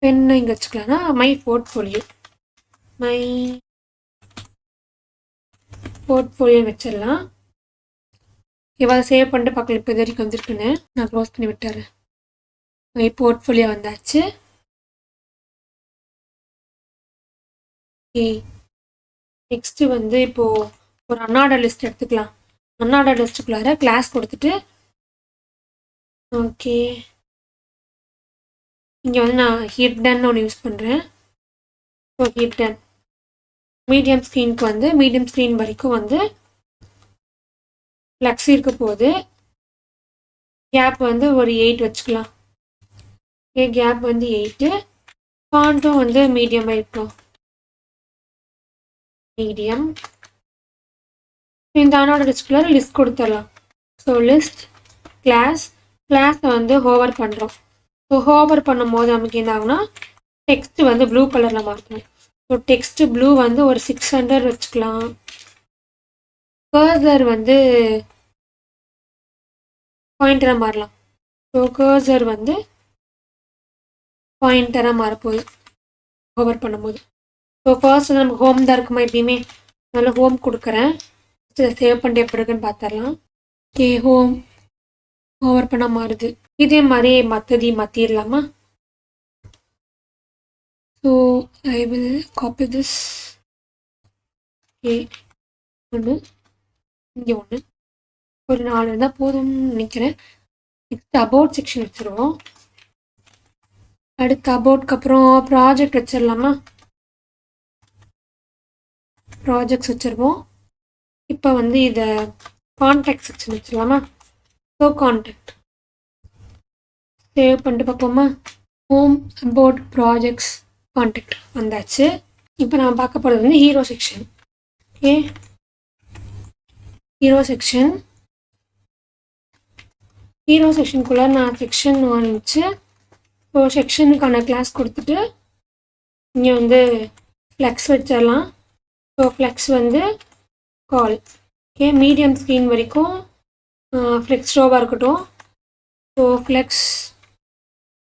பென்னு இங்கே வச்சுக்கலாம்னா மை போர்ட்ஃபோலியோ வச்சிடலாம். இவ்வளோ சேவ் பண்ணிட்டு பார்க்கலாம் இப்போ இது வரைக்கும் வந்துருக்குன்னு. நான் க்ளோஸ் பண்ணி விட்டுறேன். மை போர்ட்ஃபோலியோ வந்தாச்சு. நெக்ஸ்ட்டு வந்து இப்போது ஒரு அன்ஆர்டர் லிஸ்ட் எடுத்துக்கலாம். அன்ஆர்டர் லிஸ்ட்டுக்குள்ளார கிளாஸ் கொடுத்துட்டு ஓகே, இங்கே வந்து நான் ஹிட்டன் ஒன்று யூஸ் பண்ணுறேன். ஸோ ஹிட்டன் மீடியம் ஸ்க்ரீனுக்கு வந்து மீடியம் ஸ்க்ரீன் வரைக்கும் வந்து ஃப்ளெக்ஸ் இருக்க போகுது. கேப் வந்து ஒரு 8 வச்சுக்கலாம். கேப் வந்து 8. ஃபாண்ட்டும் வந்து மீடியமாக இருக்கும். மீடியம். இந்த அன்ஆர்டர் லிஸ்ட்குள்ளார லிஸ்ட் கொடுத்துடலாம். ஸோ லிஸ்ட் கிளாஸை வந்து ஹோவர் பண்ணுறோம். ஸோ ஹோவர் பண்ணும்போது நமக்கு என்ன ஆகுனா டெக்ஸ்ட்டு வந்து ப்ளூ கலரில் மாற்றணும். ஸோ டெக்ஸ்ட்டு ப்ளூ வந்து ஒரு 600 வச்சுக்கலாம். கர்சர் வந்து பாயிண்டராக மாறலாம். ஸோ கர்சர் வந்து பாயிண்டராக மாறப்போகுது ஹோவர் பண்ணும்போது. ஸோ ஃபர்ஸ்ட் வந்து நமக்கு ஹோம் தான் இருக்குமா எப்பயுமே, அதனால் ஹோம் கொடுக்குறேன். சேவ் பண்ணிட்டு எப்படி இருக்குன்னு பார்த்துடலாம். ஓகே, ஹோம் ஓவர் பண்ண மாறுது. இதே மாதிரி மாற்றிடலாமா? So I will copy this. Okay, ஒன்று இங்கே ஒன்று ஒரு 4 இருந்தால் போதும்னு நினைக்கிறேன். நெக்ஸ்ட் அபவுட் செக்ஷன் வச்சுருவோம். அடுத்து அபவுட்க்கு அப்புறம் ப்ராஜெக்ட் வச்சிடலாமா? ப்ராஜெக்ட்ஸ் வச்சுருவோம். இப்போ வந்து இதை கான்டாக்ட் செக்ஷன் வச்சிடலாமா? ஸோ கான்டாக்ட் சேவ் பண்ணிட்டு பார்ப்போமா? ஹோம் அபவுட் ப்ராஜெக்ட்ஸ் கான்டெக்ட் வந்தாச்சு. இப்போ நான் பார்க்க போகிறது வந்து ஹீரோ செக்ஷன். ஓகே, ஹீரோ செக்ஷனுக்குள்ளே நான் செக்ஷன் ஆரம்பிச்சு ஸோ செக்ஷனுக்கான கிளாஸ் கொடுத்துட்டு இங்கே வந்து ஃப்ளெக்ஸ் வச்சிடலாம். ஸோ ஃப்ளெக்ஸ் வந்து கால். ஓகே, மீடியம் ஸ்க்ரீன் வரைக்கும் ஃப்ளெக்ஸ் ரோவாக இருக்கட்டும். ஸோ ஃப்ளெக்ஸ்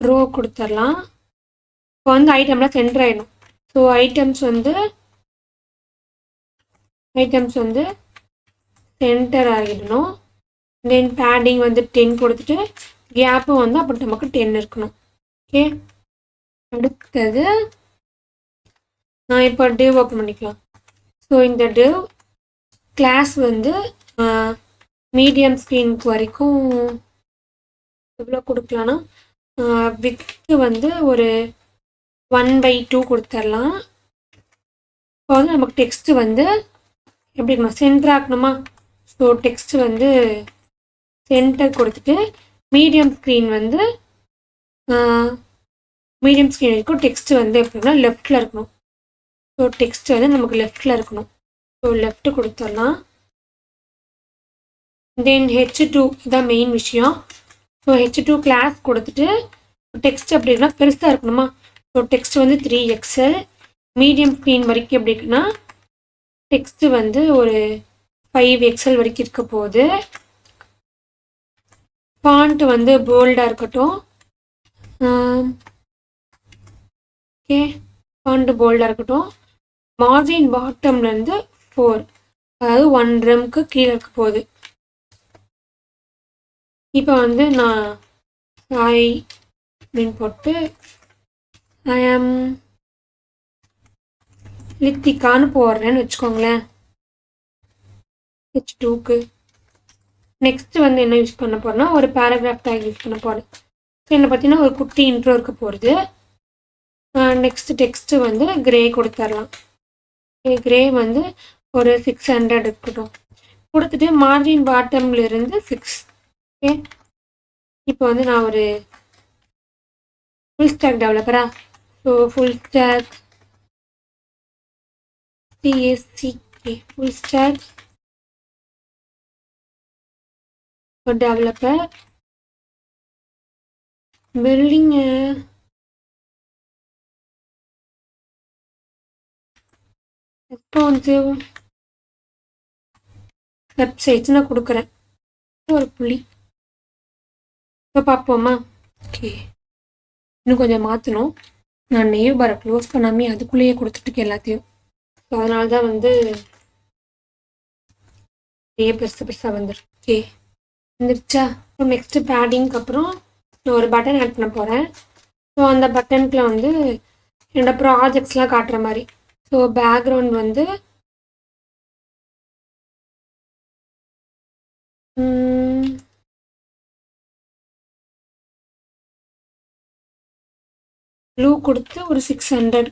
ரோ கொடுத்துடலாம். இப்போ வந்து ஐட்டம்லாம் சென்டர் ஆகிடும். ஸோ ஐட்டம்ஸ் வந்து சென்டர் ஆகிடணும். தென் பேடிங் வந்து 10 கொடுத்துட்டு கேப்பும் வந்து அப்போ நமக்கு 10 இருக்கணும். ஓகே, அடுத்தது நான் இப்போ டிவ் ஓப்பன் பண்ணிக்கலாம். ஸோ இந்த டிவ் கிளாஸ் வந்து மீடியம் ஸ்க்ரீனுக்கு வரைக்கும் எவ்வளோ கொடுக்கலான்னா வித்து வந்து ஒரு 1/2 கொடுத்துடலாம். இப்போ வந்து நமக்கு டெக்ஸ்ட்டு வந்து எப்படி இருக்கணும், சென்டர் ஆக்கணுமா? ஸோ டெக்ஸ்ட்டு வந்து சென்டர் கொடுத்துட்டு மீடியம் ஸ்க்ரீன் வரைக்கும் டெக்ஸ்ட்டு வந்து எப்படின்னா லெஃப்டில் இருக்கணும். ஸோ டெக்ஸ்ட் வந்து நமக்கு லெஃப்டில் இருக்கணும். ஸோ லெஃப்ட் கொடுத்துடலாம். தென் H2 இதான் மெயின் விஷயம். ஸோ H2 கிளாஸ் கொடுத்துட்டு டெக்ஸ்ட் எப்படி இருக்குன்னா பெருசாக இருக்கணுமா? ஸோ டெக்ஸ்ட் வந்து 3XL. மீடியம் ஸ்க்ரீன் வரைக்கும் எப்படி இருக்குன்னா டெக்ஸ்ட்டு வந்து ஒரு 5XL வரைக்கும் இருக்க போகுது. ஃபாண்ட் வந்து போல்டாக இருக்கட்டும். ஓகே, ஃபாண்ட் போல்டாக இருக்கட்டும். மார்ஜின் பாட்டம்லேருந்து 4, அதாவது 1 ரெம்க்கு கீழே இருக்க போகுது. இப்போ வந்து நான் ஹாய் அப்படின்னு போட்டு ஐ ஆம் லித்திகான்னு போடுறேன்னு வச்சுக்கோங்களேன் H2க்கு. நெக்ஸ்ட் வந்து என்ன யூஸ் பண்ண போகிறேன்னா ஒரு பேராகிராஃப் டேக் யூஸ் பண்ண போகிறேன். ஸோ என்ன பார்த்தீங்கன்னா ஒரு குட்டி இன்ட்ரோ இருக்க போகிறது. நெக்ஸ்ட் டெக்ஸ்ட்டு வந்து கிரே கொடுத்துடலாம். கிரே வந்து ஒரு 600 இருக்கட்டும். கொடுத்துட்டு மார்ஜின் பாட்டம்லேருந்து 6. ஓகே, இப்போ வந்து நான் ஒரு ஃபுல் ஸ்டாக் டெவலப்பரா. So full stack full stack developer building responsive websites நான் கொடுக்குறேன் ஒரு புள்ளி. இப்போ பார்ப்போமா? ஓகே, இன்னும் கொஞ்சம் மாற்றணும். நான் நேவ் பாரை க்ளோஸ் பண்ணாமே அதுக்குள்ளேயே கொடுத்துட்டுருக்கேன் எல்லாத்தையும். ஸோ அதனால தான் வந்து பெருசாக வந்துருக்கு. ஓகே, வந்துருச்சா? ஸோ நெக்ஸ்ட்டு பேடிங்க்கு அப்புறம் நான் ஒரு பட்டன் ஆட் பண்ண போகிறேன். ஸோ அந்த பட்டனுக்குள்ள வந்து என்னோடய ப்ராஜெக்ட்ஸ்லாம் காட்டுற மாதிரி. ஸோ பேக்ரவுண்ட் வந்து ப்ளூ கொடுத்து ஒரு 600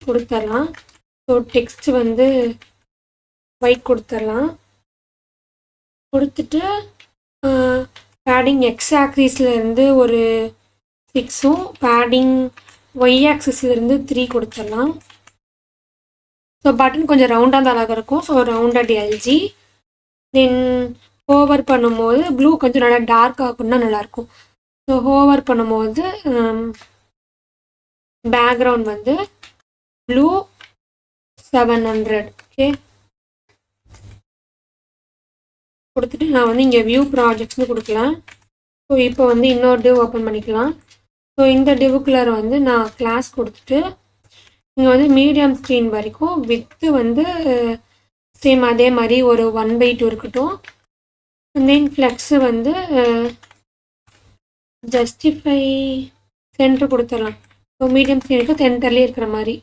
கொடுத்துடலாம். ஸோ டெக்ஸ்ட் வந்து ஒயிட் கொடுத்துடலாம். கொடுத்துட்டு பேடிங் எக்ஸ் ஆக்சிஸ்லேருந்து ஒரு 6ம் பேடிங் ஒய் ஆக்சிஸ்லேருந்து 3 கொடுத்துடலாம். ஸோ பட்டன் கொஞ்சம் ரவுண்டாக தான் அழகாக இருக்கும். So rounded LG. Then hover பண்ணும்போது ப்ளூ கொஞ்சம் நல்லா டார்க் ஆகும்னா நல்லாயிருக்கும். ஸோ ஹோவர் பண்ணும்போது பேக்ரவுண்ட் வந்து ப்ளூ 700. ஓகே, கொடுத்துட்டு நான் வந்து இங்கே வியூ ப்ராஜெக்ட்ஸ்னு கொடுக்கலாம். ஸோ இப்போ வந்து இன்னொரு டிவ் ஓப்பன் பண்ணிக்கலாம். ஸோ இந்த டிவுக்குள்ளார வந்து நான் கிளாஸ் கொடுத்துட்டு இங்கே வந்து மீடியம் ஸ்க்ரீன் வரைக்கும் வித்து வந்து சேம் அதே மாதிரி ஒரு 1/2 இருக்கட்டும். தென் ஃப்ளெக்ஸு வந்து ஜஸ்டிஃபை சென்டர் கொடுத்துடலாம். ஸோ மீடியம் ஸ்க்ரீனுக்கு சென்டர்லேயே இருக்கிற மாதிரி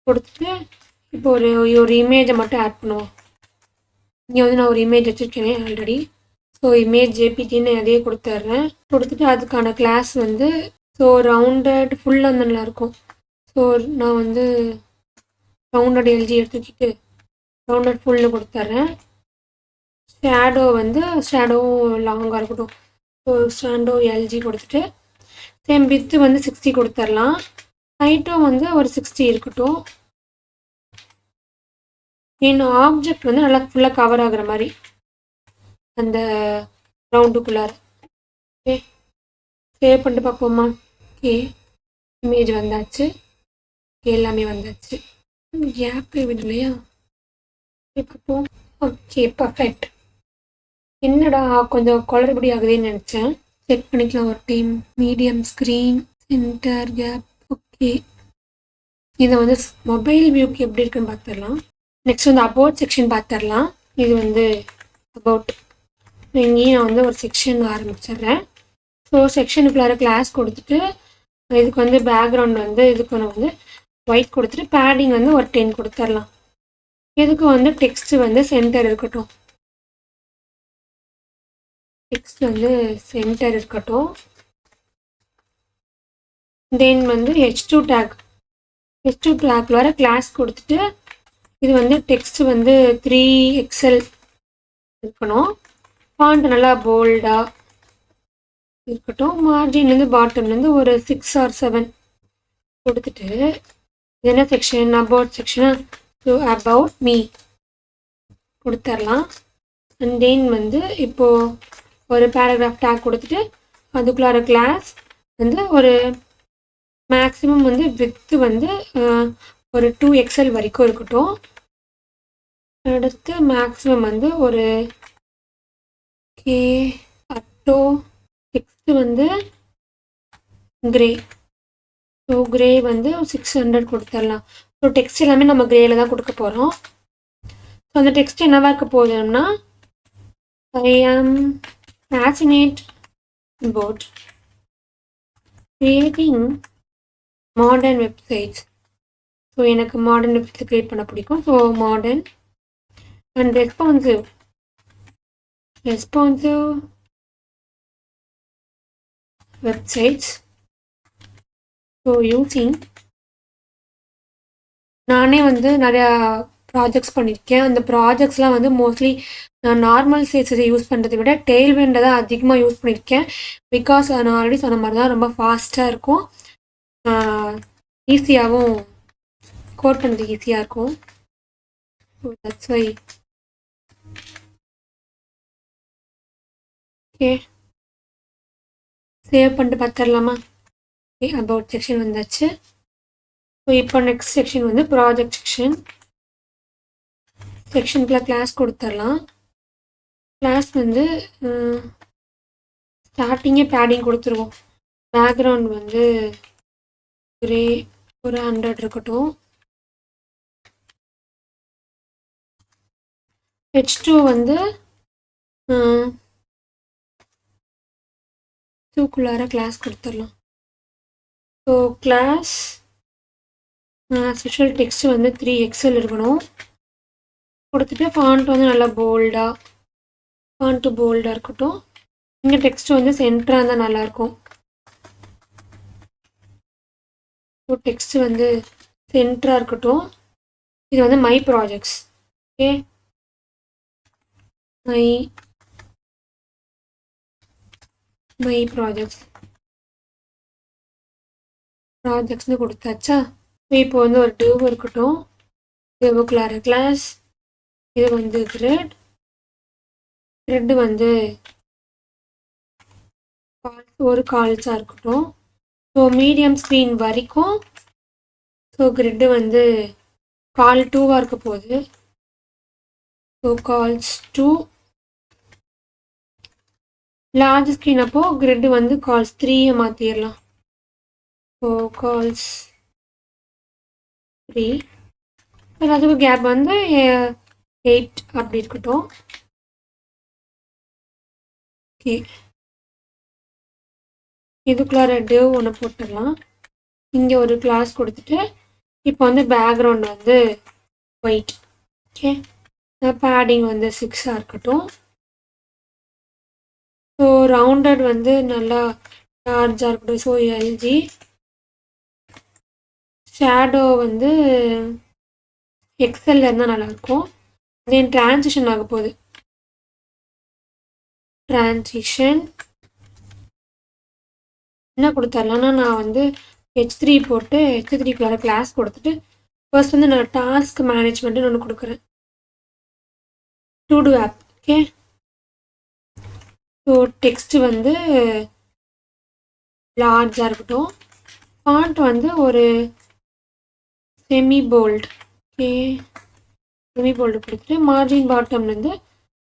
கொடுத்துட்டு இப்போ ஒரு இமேஜை மட்டும் ஆட் பண்ணுவோம். இங்கே வந்து நான் ஒரு இமேஜ் வச்சுருக்கேன் ஆல்ரெடி. ஸோ இமேஜ் ஜேபிடின்னு அதையே கொடுத்துட்றேன். கொடுத்துட்டு அதுக்கான கிளாஸ் வந்து ஸோ ரவுண்டட் ஃபுல்லாக அந்த நல்லாயிருக்கும். ஸோ நான் வந்து ரவுண்டட் எல்ஜி எடுத்துக்கிட்டு ரவுண்டட் ஃபுல்லு கொடுத்துட்றேன். ஷேடோ வந்து ஷேடோவும் லாங்காக இருக்கட்டும். ஸோ ஷேடோ எல்ஜி கொடுத்துட்டு சேம் வித்து வந்து 60 கொடுத்துடலாம். ஹைட்டும் வந்து ஒரு 60 இருக்கட்டும். இன்னும் ஆப்ஜெக்ட் வந்து நல்லா ஃபுல்லாக கவர் ஆகுற மாதிரி அந்த ரவுண்டுக்குள்ளார. ஓகே, சேவ் பண்ணிட்டு பார்ப்போமா? ஓகே, இமேஜ் வந்தாச்சு. எல்லாமே வந்தாச்சு. கேப் விடலையா? பார்ப்போம். Okay, perfect. என்னடா கொஞ்சம் குளறுபடி ஆகுதுன்னு நினச்சேன். செக் பண்ணிக்கலாம் ஒரு time. Medium screen, center gap. Okay, இதை வந்து மொபைல் வியூக்கு எப்படி இருக்குன்னு பார்த்துடலாம். நெக்ஸ்ட் வந்து அபவுட் செக்ஷன் பார்த்துடலாம். இது வந்து அபவுட். இங்கேயும் நான் வந்து ஒரு செக்ஷன் ஆரம்பிச்சிடுறேன். ஸோ செக்ஷனுக்குள்ளார கிளாஸ் கொடுத்துட்டு இதுக்கு வந்து பேக்ரவுண்ட் வந்து இதுக்கு வந்து ஒயிட் கொடுத்துட்டு பேடிங் வந்து ஒரு 10 கொடுத்துடலாம். இதுக்கு வந்து டெக்ஸ்ட் வந்து சென்டர் இருக்கட்டும். டெக்ஸ்ட் வந்து சென்டர் இருக்கட்டும். தென் வந்து H2 டேக். H2 டேக்ல வர கிளாஸ் கொடுத்துட்டு இது வந்து டெக்ஸ்ட் வந்து 3XL இருக்கணும். ஃபாண்ட் நல்லா போல்டாக இருக்கட்டும். மார்ஜின்லேருந்து பாட்டம்லேருந்து ஒரு 6 or 7 கொடுத்துட்டு இது என்ன செக்ஷன்? அபவுட் செக்ஷனா? ஸோ அபவுட் மீ கொடுத்துடலாம். அண்ட் தென் வந்து இப்போது ஒரு பேராகிராஃப் டேக் கொடுத்துட்டு அதுக்குள்ளார கிளாஸ் வந்து ஒரு மேக்ஸிமம் வந்து வித்து வந்து ஒரு 2XL வரைக்கும் இருக்கட்டும். அடுத்து மேக்ஸிமம் வந்து ஒரு கே அட்டோ. நெக்ஸ்ட்டு வந்து கிரே. ஸோ கிரே வந்து 600 கொடுத்துடலாம். ஸோ டெக்ஸ்ட் எல்லாமே நம்ம கிரேயில் தான் கொடுக்க போகிறோம். ஸோ அந்த டெக்ஸ்ட் என்னவா இருக்க போகுதுன்னா, ஐ ஆம் fascinate about creating modern websites. So எனக்கு மாடர்ன் வெப்சைட் க்ரியேட் பண்ண பிடிக்கும். So modern and responsive websites. So using நானே வந்து நிறையா ப்ராஜெக்ட்ஸ் பண்ணியிருக்கேன். அந்த ப்ராஜெக்ட்ஸ்லாம் வந்து மோஸ்ட்லி நான் நார்மல் சேல்ஸை யூஸ் பண்ணுறதை விட டெய்ல்விண்டை தான் அதிகமாக யூஸ் பண்ணியிருக்கேன். பிகாஸ் நான் ஆல்ரெடி சொன்ன மாதிரி தான் ரொம்ப ஃபாஸ்ட்டாக இருக்கும், ஈஸியாகவும் கோட் பண்ணுறதுக்கு ஈஸியாக இருக்கும். So that's why. Okay, save பண்ணிட்டு பார்த்துடலாமா? ஓகே, அபவுட் செக்ஷன் வந்தாச்சு. ஸோ இப்போ நெக்ஸ்ட் செக்ஷன் வந்து ப்ராஜெக்ட் செக்ஷன். செக்ஷனுக்குள்ள கிளாஸ் கொடுத்துடலாம். கிளாஸ் வந்து ஸ்டார்டிங்கே பேடிங் கொடுத்துருவோம். பேக்ரவுண்ட் வந்து கிரே ஒரு 100 இருக்கட்டும். H2 வந்து டூக்குள்ளார கிளாஸ் கொடுத்துடலாம். ஸோ கிளாஸ் ஸ்பெஷல் டெக்ஸ்ட் வந்து 3XL இருக்கணும். கொடுத்துட்டு ஃபாண்ட் வந்து நல்லா போல்டாக, ஃபாண்ட்டு போல்டாக இருக்கட்டும். இங்கே டெக்ஸ்ட் வந்து சென்டராக இருந்தால் நல்லாயிருக்கும். ஸோ டெக்ஸ்ட் வந்து சென்டராக இருக்கட்டும். இது வந்து மை ப்ராஜெக்ட்ஸ். ஓகே, மை ப்ராஜெக்ட்ஸ்னு கொடுத்தாச்சா? இப்போ வந்து ஒரு டிவ் இருக்கட்டும். டிவுக்குள்ளார கிளாஸ். இது வந்து த்ரெட் வந்து ஒரு கால்ஸாக இருக்கட்டும். ஸோ மீடியம் ஸ்க்ரீன் வரைக்கும். ஸோ கிரிட்டு வந்து கால் 2வாக இருக்க போகுது. So cols 2. லார்ஜ் ஸ்க்ரீன் அப்போ கிரிட் வந்து கால்ஸ் 3 மாற்றிடலாம். So cols 3. அதுக்கு கேப் வந்து 8 அப்படி இருக்கட்டும். ஓகே, இதுக்குள்ளார டிவ் ஒன்று போட்டுடலாம். இங்கே ஒரு கிளாஸ் கொடுத்துட்டு இப்போ வந்து பேக்ரவுண்ட் வந்து ஒயிட். ஓகே, பேடிங் வந்து 6 இருக்கட்டும். ஸோ ரவுண்டட் வந்து நல்லா லார்ஜாக இருக்கட்டும். So LG. ஷேடோ வந்து எக்ஸலில் இருந்தால் நல்லாயிருக்கும். தென் ட்ரான்சிஷன் ஆக போகுது. ட்ரான்சிஷன் என்ன கொடுத்துர்லான்னா நான் வந்து H3 போட்டு H3 கிளாஸ் கொடுத்துட்டு ஃபர்ஸ்ட் வந்து நான் டாஸ்க் மேனேஜ்மெண்ட்டுன்னு ஒன்று கொடுக்குறேன். To do app. Okay. So text வந்து லார்ஜாக இருக்கட்டும். ஃபாண்ட் வந்து ஒரு semi bold. Okay, semi bold கொடுத்துட்டு மார்ஜின் பாட்டம்லேருந்து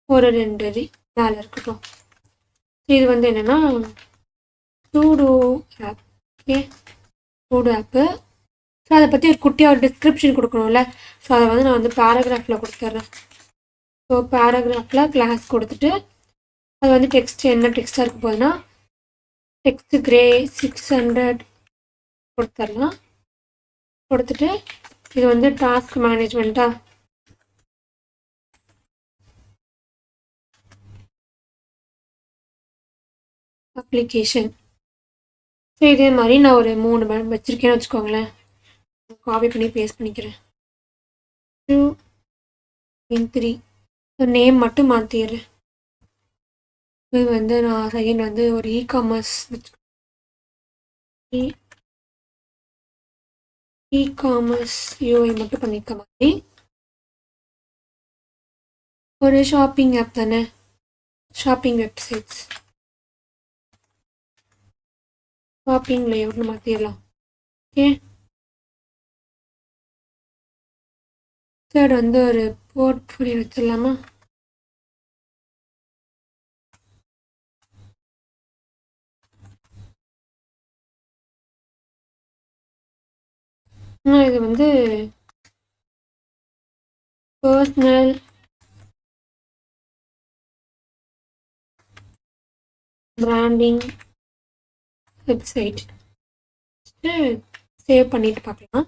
ஒரு 2 இது மேலே இருக்கட்டும். இது வந்து என்னென்னா to do app. Okay, to do app. So அதை பற்றி ஒரு குட்டியாக ஒரு டிஸ்கிரிப்ஷன் கொடுக்கணும்ல. ஸோ அதை வந்து நான் வந்து பேராகிராஃபில் கொடுத்துட்றேன். ஸோ பேராகிராஃபில் கிளாஸ் கொடுத்துட்டு அது வந்து டெக்ஸ்ட் என்ன டெக்ஸ்ட்டாக இருக்க போகுதுன்னா டெக்ஸ்ட் கிரே 600 கொடுத்துடலாம். கொடுத்துட்டு இது வந்து டாஸ்க் மேனேஜ்மெண்ட்டா அப்ளிகேஷன். ஸோ இதே மாதிரி நான் ஒரு 3 மேம் வச்சுருக்கேன்னு வச்சுக்கோங்களேன். காப்பி பண்ணி பேஸ்ட் பண்ணிக்கிறேன். 2 3 நேம் மட்டும் மாற்றிடுறேன். இது வந்து நான் செகண்ட் வந்து ஒரு இகாமர்ஸ் இகாமர்ஸ் யூஐ மட்டும் பண்ணிக்க மாதிரி ஒரு ஷாப்பிங் ஆப் தானே, ஷாப்பிங் வெப்சைட்ஸ் ஷாப்பிங் லேஅவுட்னு மாற்றிடலாம். ஓகே, தேர்ட் வந்து ஒரு போர்ட்ஃபோலியோ வச்சிடலாமா. இது வந்து பர்சனல் பிராண்டிங் வெப்சைட் சேவ் பண்ணிட்டு பார்க்கலாம்.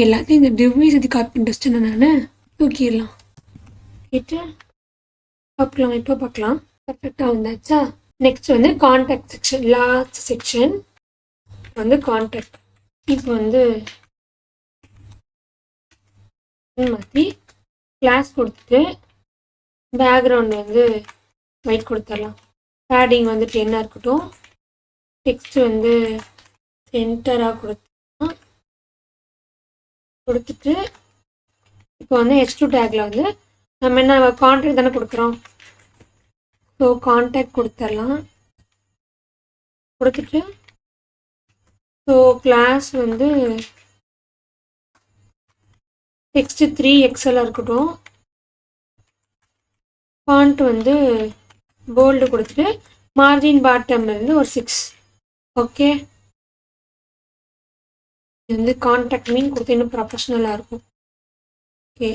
எல்லாத்தையும் இந்த டிவைஸ் இது காப்பி பண்ணிட்டு நான் தூக்கிடலாம். கேட்டு பார்க்கலாம். இப்போ பார்க்கலாம். பர்ஃபெக்டாக வந்தாச்சா. நெக்ஸ்ட் வந்து கான்டாக்ட் செக்ஷன், லாஸ்ட் செக்ஷன் வந்து கான்டாக்ட். இப்போ வந்து மாற்றி கிளாஸ் கொடுத்துட்டு பேக்ரவுண்ட் வந்து ஒயிட் கொடுத்துடலாம். பேடிங் வந்து 10 இருக்கட்டும். டெக்ஸ்ட் வந்து சென்டராக கொடுத்துட்டு இப்போ வந்து H2 டேக்கில் வந்து நம்ம என்ன கான்டாக்ட் தானே கொடுக்குறோம். ஸோ கான்டாக்ட் கொடுத்துடலாம். கொடுத்துட்டு ஸோ கிளாஸ் வந்து டெக்ஸ்ட் 3XL இருக்கட்டும். ஃபாண்ட் வந்து போல்டு கொடுத்துட்டு மார்ஜின் பாட்டம்லேருந்து ஒரு 6. ஓகே, இது வந்து கான்டாக்ட் மீன் கொடுத்து இன்னும் ப்ரொஃபஷ்னலாக இருக்கும். ஓகே,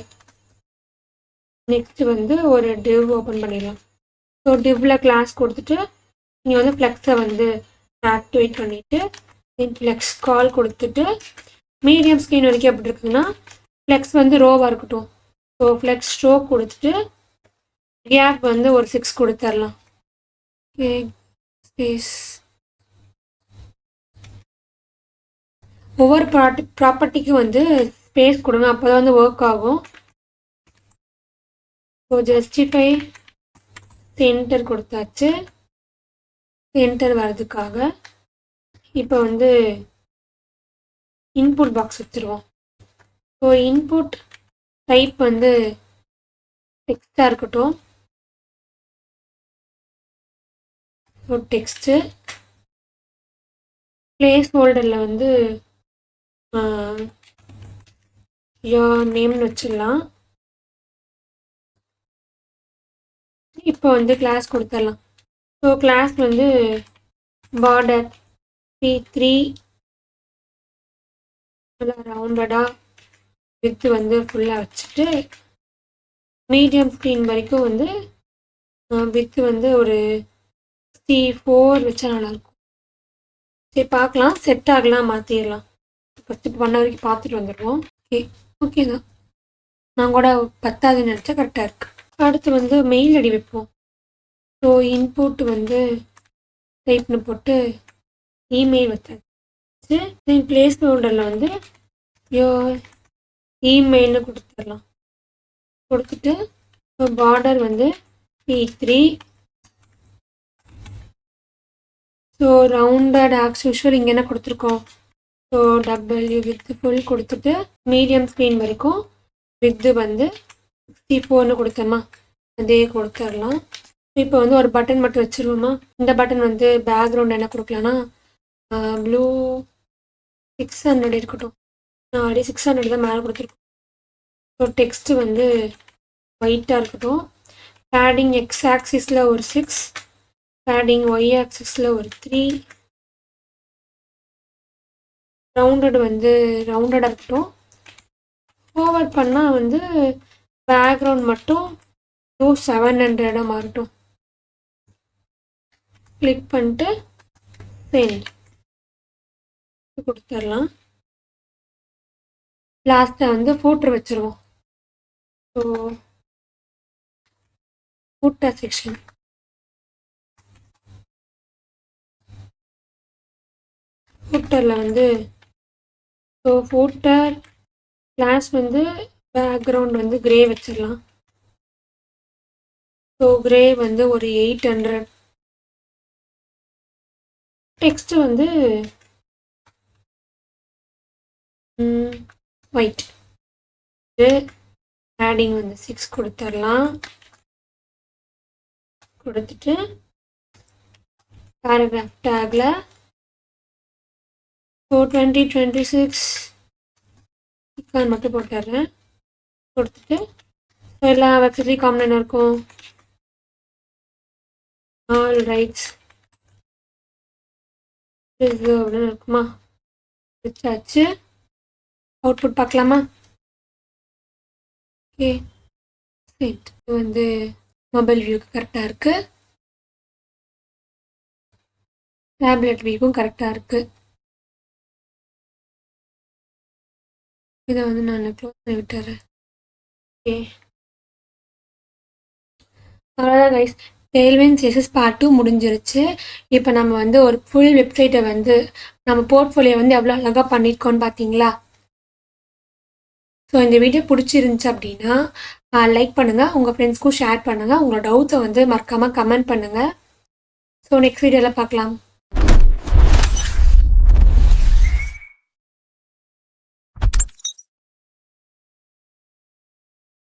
நெக்ஸ்ட் வந்து ஒரு டிவ் ஓப்பன் பண்ணிடலாம். ஸோ டிவ்வில் கிளாஸ் கொடுத்துட்டு நீங்கள் வந்து ஃப்ளெக்ஸை வந்து ஆக்டிவேட் பண்ணிவிட்டு ஃப்ளெக்ஸ் கால் கொடுத்துட்டு மீடியம் ஸ்க்ரீன் வரைக்கும் எப்படி இருக்குதுன்னா ஃப்ளெக்ஸ் வந்து ரோவாக இருக்கட்டும். ஸோ ஃப்ளெக்ஸ் ஷோ கொடுத்துட்டு கேப் வந்து ஒரு 6 கொடுத்துடலாம். ஓகே, ஸ்பேஸ் ஒவ்வொரு ப்ராப்பர்ட்டிக்கும் வந்து ஸ்பேஸ் கொடுங்க, அப்போ தான் வந்து ஒர்க் ஆகும். ஸோ ஜஸ்டிஃபை சென்டர் கொடுத்தாச்சு. சென்டர் வர்றதுக்காக இப்போ வந்து இன்புட் பாக்ஸ் வச்சுருவோம். ஸோ இன்புட் டைப் வந்து டெக்ஸ்டாக இருக்கட்டும். ஸோ டெக்ஸ்ட்டு பிளேஸ் ஹோல்டரில் வந்து யோர் நேம்னு வச்சிடலாம். இப்போ வந்து கிளாஸ் கொடுத்துடலாம். ஸோ கிளாஸ் வந்து பார்டர் P3 ரவுண்டடாக வித்து வந்து ஃபுல்லாக வச்சுட்டு மீடியம் ஸ்க்ரீன் வரைக்கும் வந்து வித்து வந்து ஒரு 64 வச்சா நல்லாயிருக்கும். சரி பார்க்கலாம், செட் ஆகலாம், மாற்றிடலாம். ஃபஸ்ட்டு இப்போ பண்ண வரைக்கும் பார்த்துட்டு வந்துடுவோம். ஓகே தான், நான் கூட 10வது நினச்சா கரெக்டாக இருக்குது. அடுத்து வந்து மெயில் ஐடி வைப்போம். ஸோ இன்புட் வந்து டைப்னு போட்டு இமெயில் வச்சாச்சு. தென் பிளேஸ் ஹோல்டரில் வந்து இமெயில்னு கொடுத்துடலாம். கொடுத்துட்டு பார்டர் வந்து P3 so rounded aux usual இங்கே என்ன கொடுத்துருக்கோம். ஸோ டபிள்யூ வித்து ஃபுல் கொடுத்துட்டு மீடியம் ஸ்க்ரீன் வரைக்கும் வித்து வந்து 64ன்னு கொடுத்தோமா, அதே கொடுத்துடலாம். இப்போ வந்து ஒரு பட்டன் மட்டும் வச்சுருவோமா. இந்த பட்டன் வந்து பேக்ரவுண்ட் என்ன கொடுக்கலான்னா ப்ளூ 600 இருக்கட்டும். நான் ஆல்ரெடி 600 தான் மேலே கொடுத்துருக்கோம். ஸோ டெக்ஸ்ட்டு வந்து ஒயிட்டாக இருக்கட்டும். பேடிங் எக்ஸ் ஆக்சிஸில் ஒரு 6, பேடிங் ஒய் ஆக்சிஸில் ஒரு 3, ரவுண்டட் வந்து ரவுண்டடாக இருக்கட்டும். ஃபார்வர்ட் பண்ணால் வந்து பேக்ரவுண்ட் மட்டும் 700 மாறட்டும். கிளிக் பண்ணிட்டு சென்ட் கொடுத்துடலாம். லாஸ்ட்டாக வந்து ஃபூட்டர் வச்சுருவோம். ஸோ ஃபூட்டர் செக்ஷன் ஃபூட்டரில் வந்து ஸோ ஃபூட்டர் கிளாஸ் வந்து பேக்ரவுண்ட் வந்து கிரே வச்சிடலாம். ஸோ கிரே வந்து ஒரு 800. டெக்ஸ்ட் வந்து ஒயிட். ஆடிங் வந்து 6 கொடுத்துடலாம். கொடுத்துட்டு பேராகிராஃப் டேக்ல 42026 இக்கான் மட்டும் போட்டுறேன். கொடுத்துட்டு எல்லா வெப்சைட்லேயும் காமன் என்ன இருக்கும், ஆல் ரைட்ஸ் ரிசர்வ்டுன்னு இருக்குமா. வச்சாச்சு. அவுட்புட் பார்க்கலாமா. Okay set. இது வந்து மொபைல் வியூக்கு கரெக்டாக இருக்குது, டேப்லெட் வியூக்கும் கரெக்டாக இருக்குது. இதை வந்து நான் க்ளோஸ் பண்ணி விட்டுறேன். ஓகே அவ்வளோதான் கைஸ். டெய்ல்விண்ட் CSS பார்ட் 2 முடிஞ்சிருச்சு. இப்போ நம்ம வந்து ஒரு ஃபுல் வெப்சைட்டை வந்து நம்ம போர்ட்ஃபோலியோ வந்து எவ்வளோ அழகாக பண்ணியிருக்கோன்னு பார்த்தீங்களா. ஸோ இந்த வீடியோ பிடிச்சிருந்துச்சு அப்படின்னா லைக் பண்ணுங்கள், உங்கள் ஃப்ரெண்ட்ஸ்க்கும் ஷேர் பண்ணுங்கள், உங்களோட டவுட்ஸை வந்து மறக்காமல் கமெண்ட் பண்ணுங்கள். ஸோ நெக்ஸ்ட் வீடியோவில் பார்க்கலாம்.